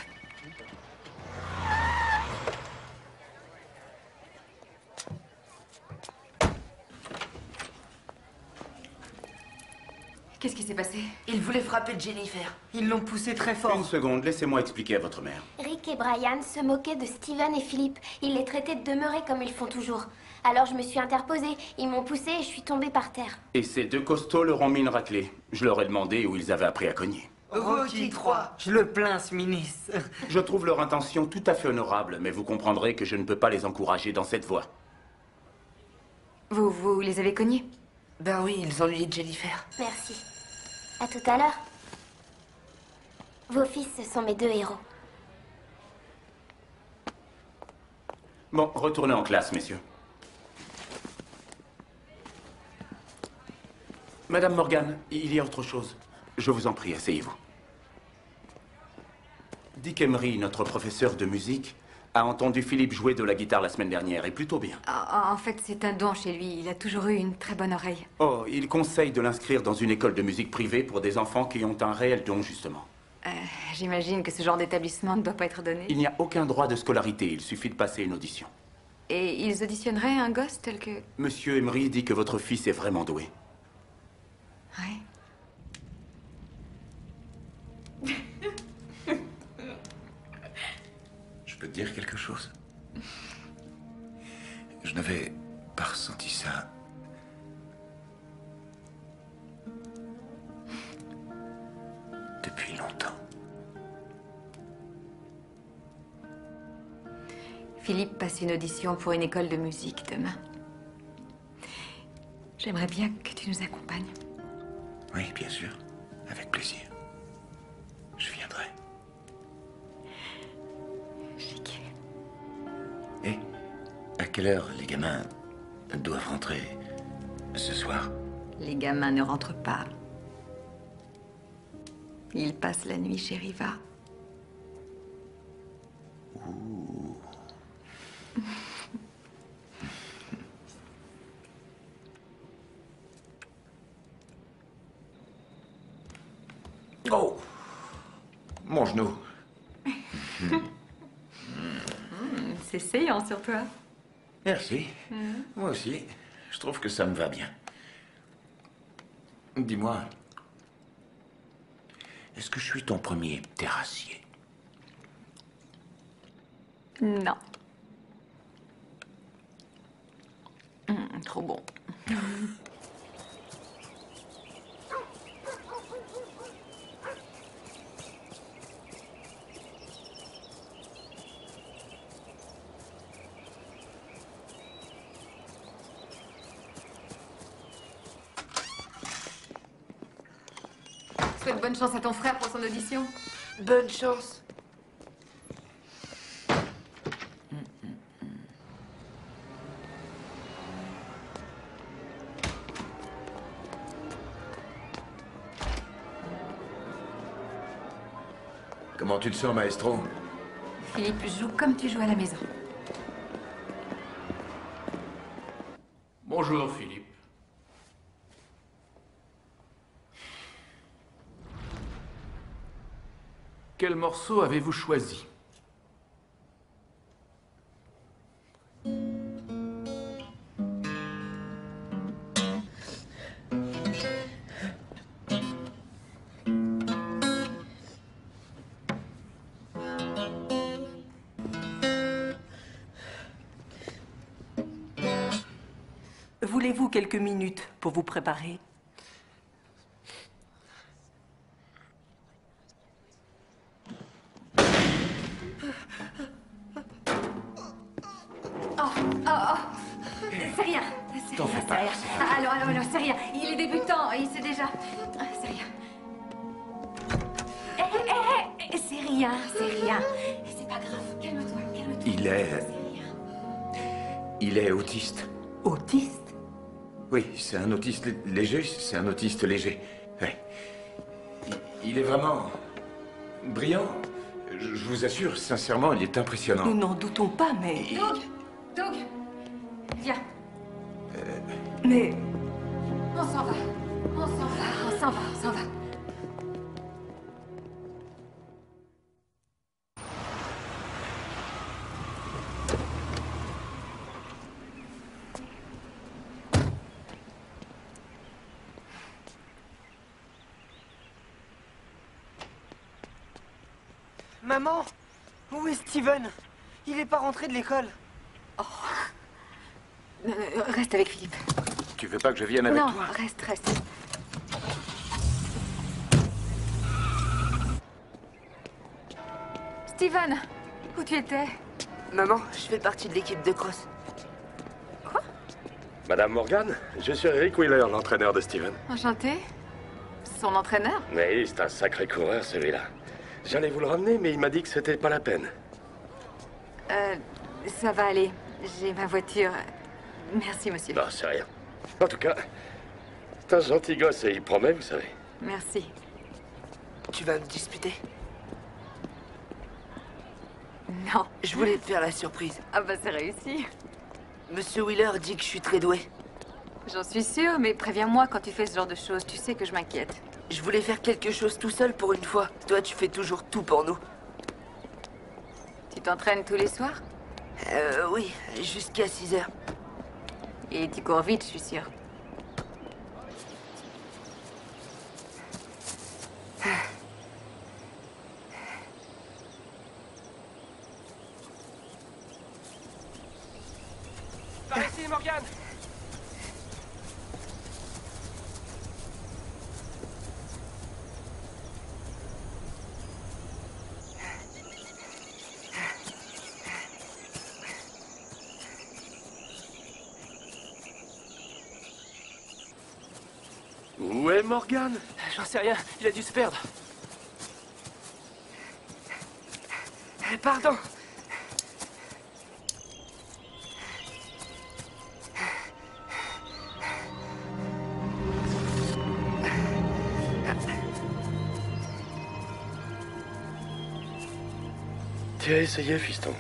Qu'est-ce qui s'est passé? Ils voulaient frapper Jennifer. Ils l'ont poussé très fort. Une seconde, laissez-moi expliquer à votre mère. Rick et Brian se moquaient de Steven et Philippe. Ils les traitaient de demeurés comme ils font toujours. Alors je me suis interposée. Ils m'ont poussée et je suis tombée par terre. Et ces deux costauds leur ont mis une raclée. Je leur ai demandé où ils avaient appris à cogner. Rocky 3. Je le plains, ce ministre. Je trouve leur intention tout à fait honorable, mais vous comprendrez que je ne peux pas les encourager dans cette voie. Vous les avez cognés? Ben oui, ils ennuyaient Jennifer. Merci. À tout à l'heure. Vos fils, ce sont mes deux héros. Bon, retournez en classe, messieurs. Madame Morgan, il y a autre chose. Je vous en prie, asseyez-vous. Dick Emery, notre professeur de musique, a entendu Philippe jouer de la guitare la semaine dernière, et plutôt bien. En fait, c'est un don chez lui. Il a toujours eu une très bonne oreille. Oh, il conseille de l'inscrire dans une école de musique privée pour des enfants qui ont un réel don, justement. J'imagine que ce genre d'établissement ne doit pas être donné. Il n'y a aucun droit de scolarité, il suffit de passer une audition. Et ils auditionneraient un gosse tel que... Monsieur Emery dit que votre fils est vraiment doué. Ouais. Je peux te dire quelque chose? Je n'avais pas ressenti ça depuis longtemps. Philippe passe une audition pour une école de musique demain. J'aimerais bien que tu nous accompagnes. Oui, bien sûr. Avec plaisir. Je viendrai. Chic. Et à quelle heure les gamins doivent rentrer ce soir? Les gamins ne rentrent pas. Ils passent la nuit chez Riva. Ouh. Oh! Mon genou. C'est séant sur toi. Merci. Moi aussi. Je trouve que ça me va bien. Dis-moi, est-ce que je suis ton premier terrassier? Non. Trop bon. sûr, bonne chance à ton frère pour son audition. Bonne chance. Comment tu te sens, maestro? Philippe, joue comme tu joues à la maison. Bonjour, Philippe. Quel morceau avez-vous choisi? Voulez-vous quelques minutes pour vous préparer? C'est rien. T'en fais pas. Alors, c'est rien. Il est débutant, il sait déjà. C'est rien. C'est rien, c'est rien. C'est pas grave. Calme-toi, calme-toi. Il est autiste. Autiste? Oui, c'est un autiste léger, c'est un autiste léger. Ouais. Il est vraiment brillant. Je vous assure, sincèrement, il est impressionnant. Nous n'en doutons pas, mais... Doug, viens. Mais... On s'en va. On s'en va. Maman, où est Steven? Il est pas rentré de l'école. Reste avec Philippe. Tu veux pas que je vienne avec non, toi? reste. Steven, où tu étais? Maman, je fais partie de l'équipe de cross. Madame Morgan, je suis Rick Wheeler, l'entraîneur de Steven. Enchanté. Son entraîneur? Mais c'est un sacré coureur, celui-là. J'allais vous le ramener, mais il m'a dit que c'était pas la peine. Ça va aller. J'ai ma voiture. Merci, monsieur. Non, c'est rien. En tout cas, c'est un gentil gosse et il promet, vous savez. Merci. Tu vas me disputer? Non. Je voulais te faire la surprise. Ah bah c'est réussi. Monsieur Wheeler dit que je suis très doué. J'en suis sûre, mais préviens-moi quand tu fais ce genre de choses. Tu sais que je m'inquiète. Je voulais faire quelque chose tout seul pour une fois. Toi, tu fais toujours tout pour nous. Tu t'entraînes tous les soirs? Oui, jusqu'à 6 heures. Et tu cours vite, je suis sûre. Par ici, Morgan. Où est Morgan? J'en sais rien, il a dû se perdre. Pardon. Tu as essayé, fiston.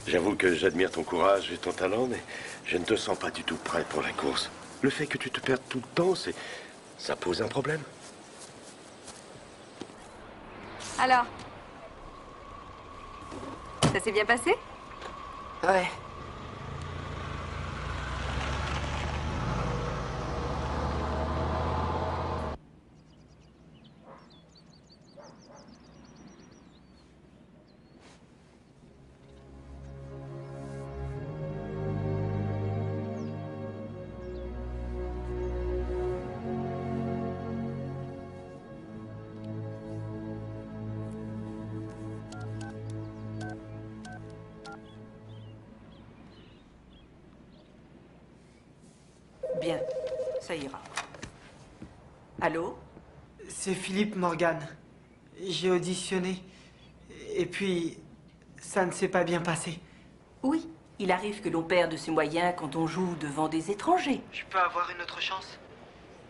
J'avoue que j'admire ton courage et ton talent, mais je ne te sens pas du tout prêt pour la course. Le fait que tu te perdes tout le temps, ça pose un problème. Alors? Ça s'est bien passé? Ouais. Bien, ça ira. Allô? C'est Philippe Morgan. J'ai auditionné. Et puis, ça ne s'est pas bien passé. Oui, il arrive que l'on perde ses moyens quand on joue devant des étrangers. Je peux avoir une autre chance?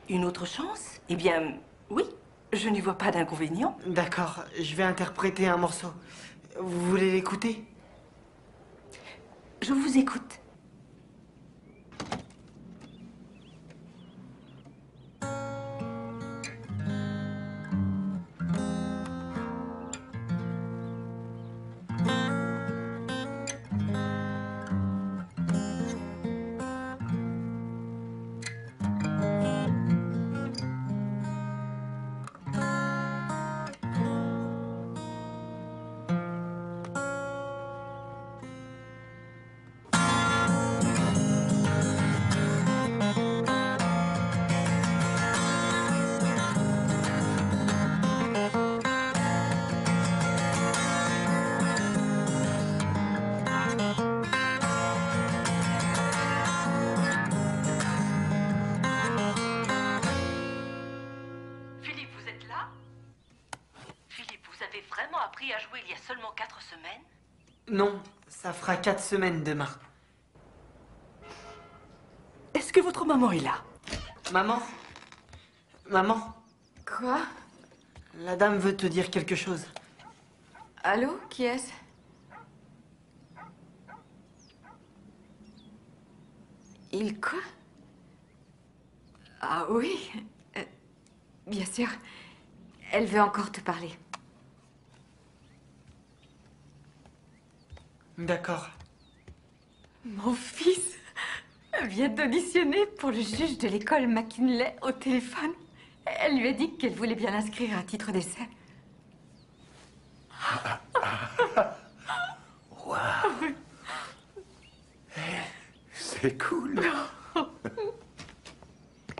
Une autre chance? Eh bien, oui. Je n'y vois pas d'inconvénient. D'accord, je vais interpréter un morceau. Vous voulez l'écouter? Je vous écoute. appris à jouer il y a seulement 4 semaines? Non, ça fera 4 semaines demain. Est-ce que votre maman est là? Maman? Maman? Quoi? La dame veut te dire quelque chose. Allô? Qui est-ce? Il quoi? Ah oui? Bien sûr. Elle veut encore te parler. D'accord. Mon fils vient d'auditionner pour le juge de l'école McKinley au téléphone. Elle lui a dit qu'elle voulait bien l'inscrire à titre d'essai. Waouh! C'est cool.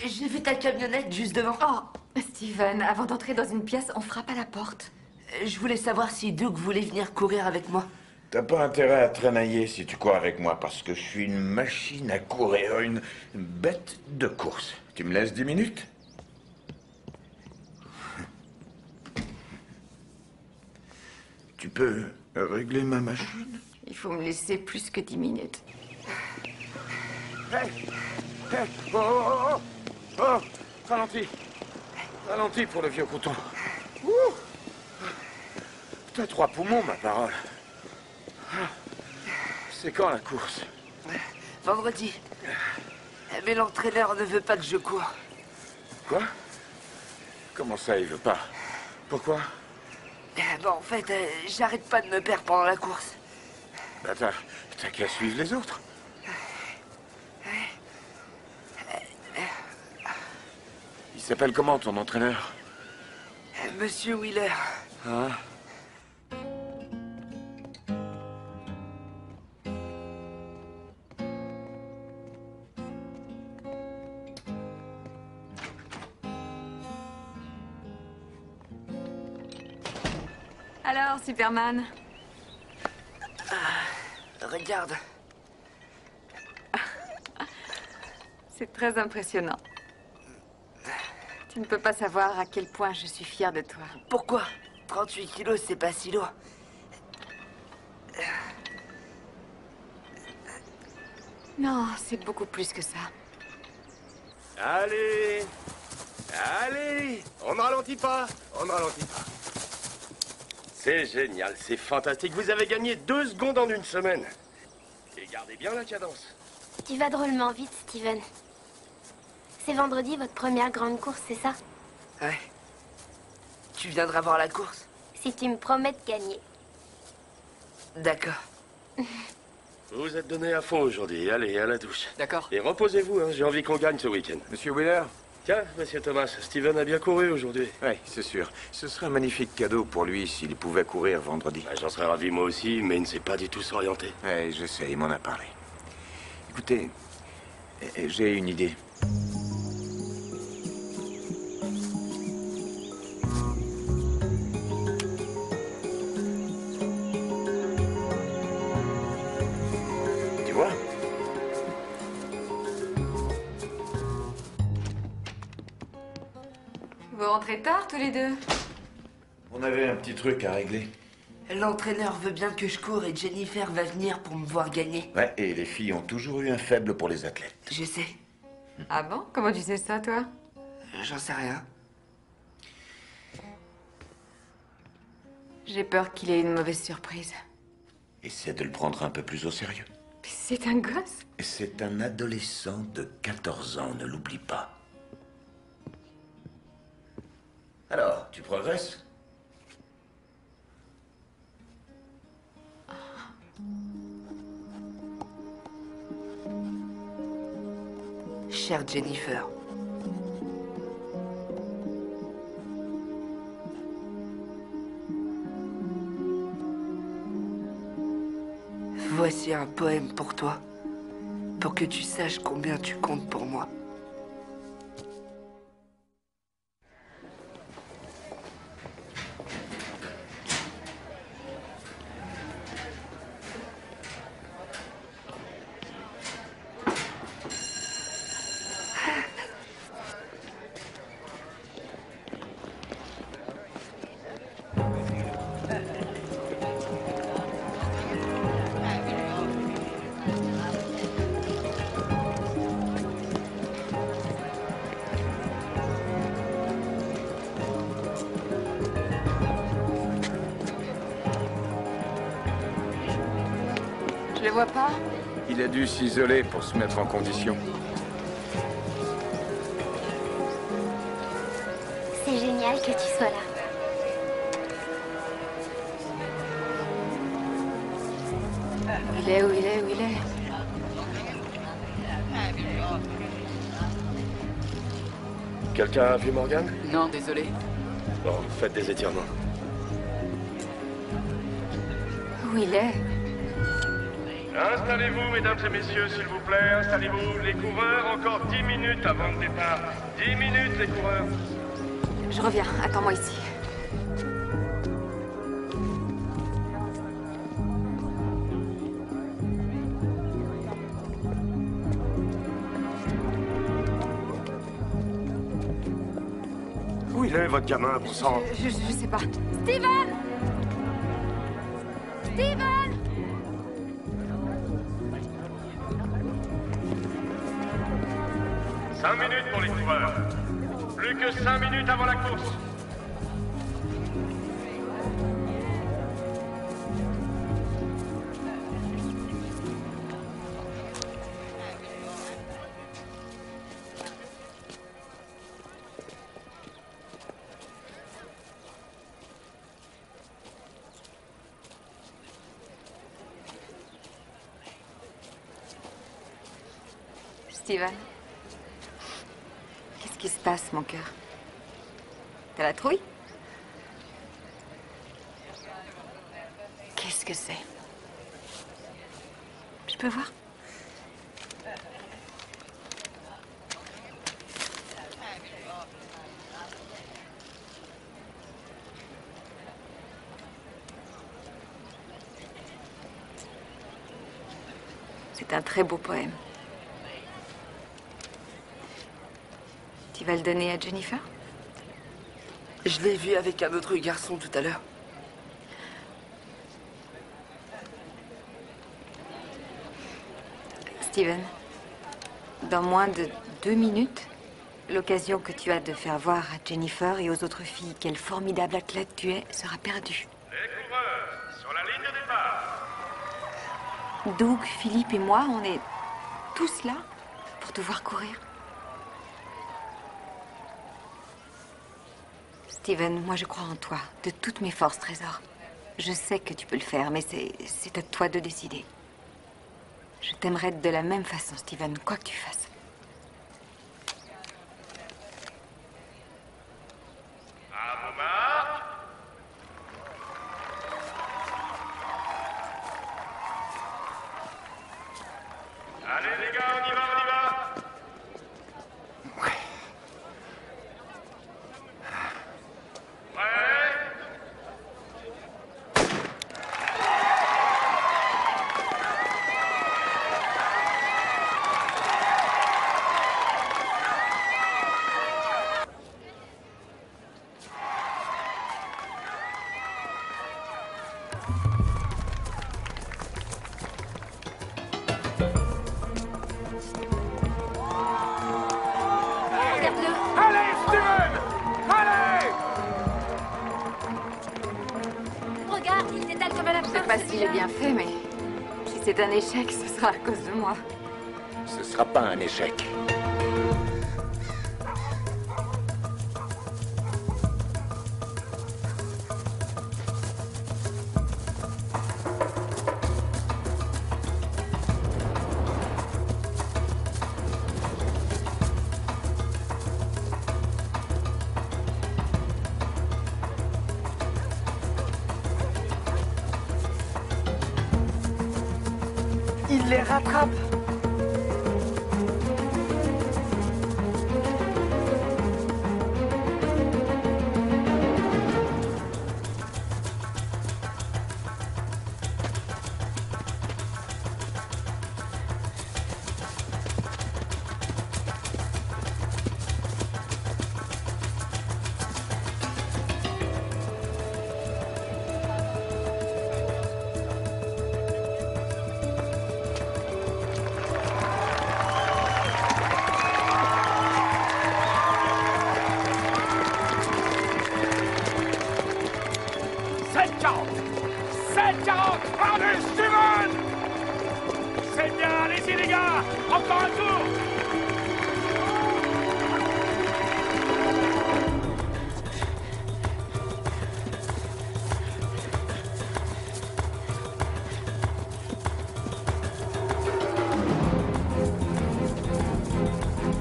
J'ai vu ta camionnette juste devant. Oh, Steven, avant d'entrer dans une pièce, on frappe à la porte. Je voulais savoir si Doug voulait venir courir avec moi. T'as pas intérêt à traînailler si tu cours avec moi, parce que je suis une machine à courir, une bête de course. Tu me laisses 10 minutes? Tu peux régler ma machine? Il faut me laisser plus que 10 minutes. Hey! Hey! Oh, oh, oh, oh! Oh! Ralentis! Ralentis pour le vieux couteau. Ouh! T'as 3 poumons, ma parole. C'est quand la course? Vendredi. Mais l'entraîneur ne veut pas que je cours. Quoi? Comment ça, il veut pas? Pourquoi? Bon, en fait, j'arrête pas de me perdre pendant la course. Bah t'as qu'à suivre les autres. Il s'appelle comment, ton entraîneur? Monsieur Wheeler. Hein? Alors, Superman? Regarde. C'est très impressionnant. Tu ne peux pas savoir à quel point je suis fière de toi. Pourquoi? 38 kilos, c'est pas si lourd. Non, c'est beaucoup plus que ça. Allez! Allez! On ne ralentit pas! On ne ralentit pas. C'est génial, c'est fantastique. Vous avez gagné 2 secondes en 1 semaine. Et gardez bien la cadence. Tu vas drôlement vite, Steven. C'est vendredi votre première grande course, c'est ça? Ouais. Tu viendras voir la course? Si tu me promets de gagner. D'accord. Vous vous êtes donné à fond aujourd'hui. Allez, à la douche. D'accord. Et reposez-vous, hein. J'ai envie qu'on gagne ce week-end. Monsieur Wheeler? Tiens, monsieur Thomas, Steven a bien couru aujourd'hui. Oui, c'est sûr. Ce serait un magnifique cadeau pour lui s'il pouvait courir vendredi. Bah, j'en serais ravi moi aussi, mais il ne sait pas du tout s'orienter. Oui, je sais, il m'en a parlé. Écoutez, j'ai une idée. Tu vois? Bon, rentrez tard tous les deux. On avait un petit truc à régler. L'entraîneur veut bien que je cours et Jennifer va venir pour me voir gagner. Ouais, et les filles ont toujours eu un faible pour les athlètes. Je sais. Ah bon? Comment tu sais ça, toi? J'en sais rien. J'ai peur qu'il ait une mauvaise surprise. Essaie de le prendre un peu plus au sérieux. C'est un gosse. C'est un adolescent de 14 ans, ne l'oublie pas. Alors, tu progresses? Chère Jennifer. Voici un poème pour toi, pour que tu saches combien tu comptes pour moi. Je le vois pas. Il a dû s'isoler pour se mettre en condition. C'est génial que tu sois là. Où il est, où il est, où il est? Quelqu'un a vu Morgan? Non, désolé. Bon, faites des étirements. Où il est? Installez-vous, mesdames et messieurs, s'il vous plaît. Installez-vous. Les coureurs, encore 10 minutes avant le départ. 10 minutes, les coureurs. Je reviens. Attends-moi ici. Où il est, votre gamin, bon sang? Je sais pas. Steven! Steven! Cinq minutes pour les coureurs. Plus que 5 minutes avant la course. Steven? Qu'est-ce qui se passe, mon cœur? T'as la trouille? Qu'est-ce que c'est? Je peux voir? C'est un très beau poème. Tu vas le donner à Jennifer? Je l'ai vu avec un autre garçon tout à l'heure. Steven, dans moins de 2 minutes, l'occasion que tu as de faire voir à Jennifer et aux autres filles quelle formidable athlète tu es sera perdue. Les coureurs, sur la ligne de départ. Doug, Philippe et moi, on est tous là pour te voir courir. Steven, moi je crois en toi, de toutes mes forces, Trésor. Je sais que tu peux le faire, mais c'est à toi de décider. Je t'aimerai de la même façon, Steven, quoi que tu fasses. À vos marques. Allez les gars, on y va, on y va. Je sais pas si j'ai bien fait, mais si c'est un échec, ce sera à cause de moi. Ce sera pas un échec. Il les rattrape. Encore un tour!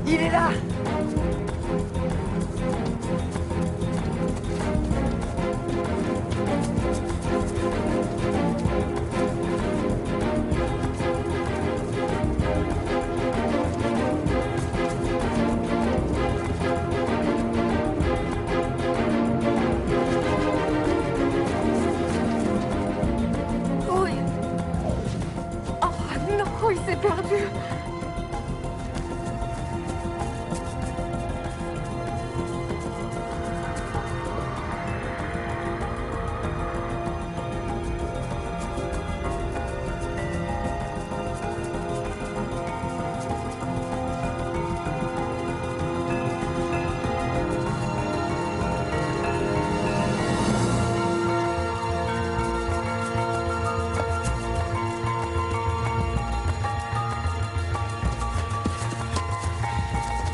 Il est là! Oui. Oh non, il s'est perdu.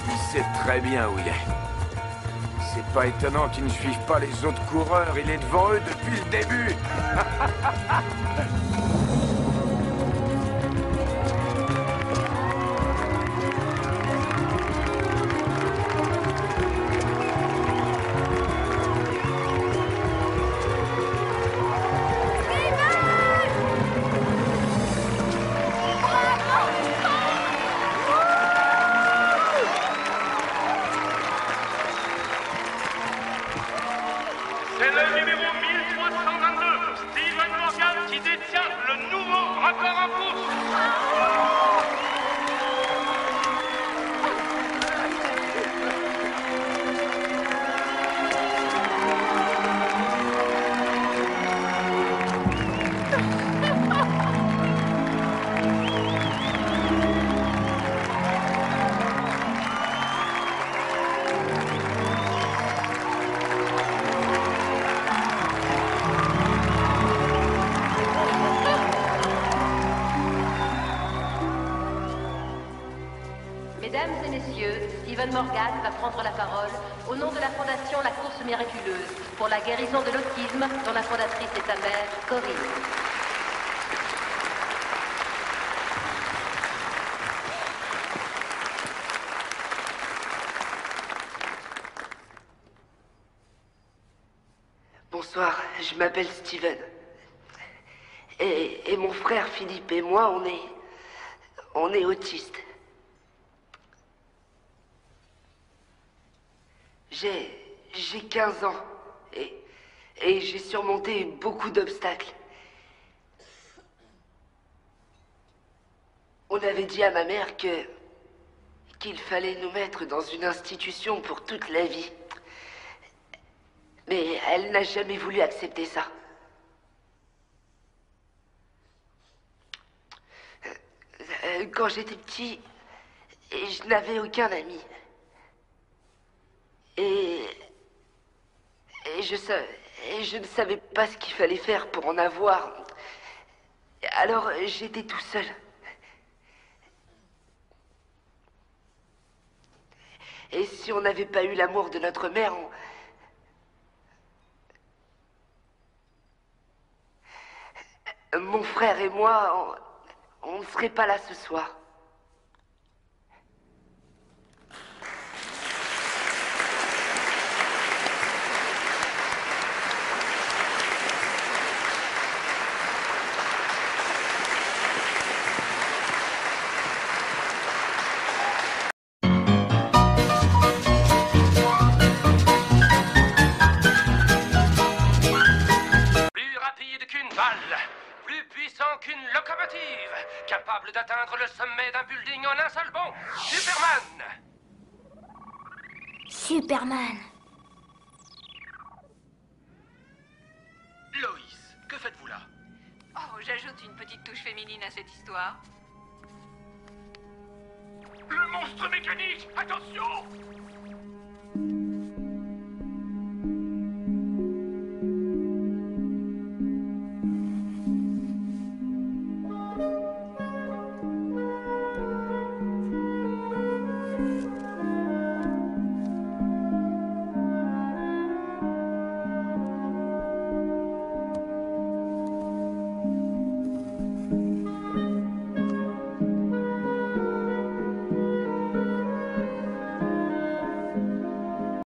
Il sait très bien où il est. C'est pas étonnant qu'il ne suive pas les autres coureurs. Il est devant eux depuis le début. C'est le numéro 1322, Steven Morgan, qui détient le nouveau record en course. Mesdames et messieurs, Steven Morgan va prendre la parole au nom de la fondation La Course Miraculeuse pour la guérison de l'autisme dont la fondatrice est sa mère, Corinne. Bonsoir, je m'appelle Steven. Et mon frère Philippe et moi, on est autistes. J'ai 15 ans et j'ai surmonté beaucoup d'obstacles. On avait dit à ma mère qu'il fallait nous mettre dans une institution pour toute la vie. Mais elle n'a jamais voulu accepter ça. Quand j'étais petit, je n'avais aucun ami. Et je ne savais pas ce qu'il fallait faire pour en avoir. Alors, j'étais tout seul. Et si on n'avait pas eu l'amour de notre mère, mon frère et moi, on ne serait pas là ce soir. Plus puissant qu'une locomotive, capable d'atteindre le sommet d'un building en un seul bond. Superman! Superman. Loïs, que faites-vous là? Oh, j'ajoute une petite touche féminine à cette histoire. Le monstre mécanique! Attention!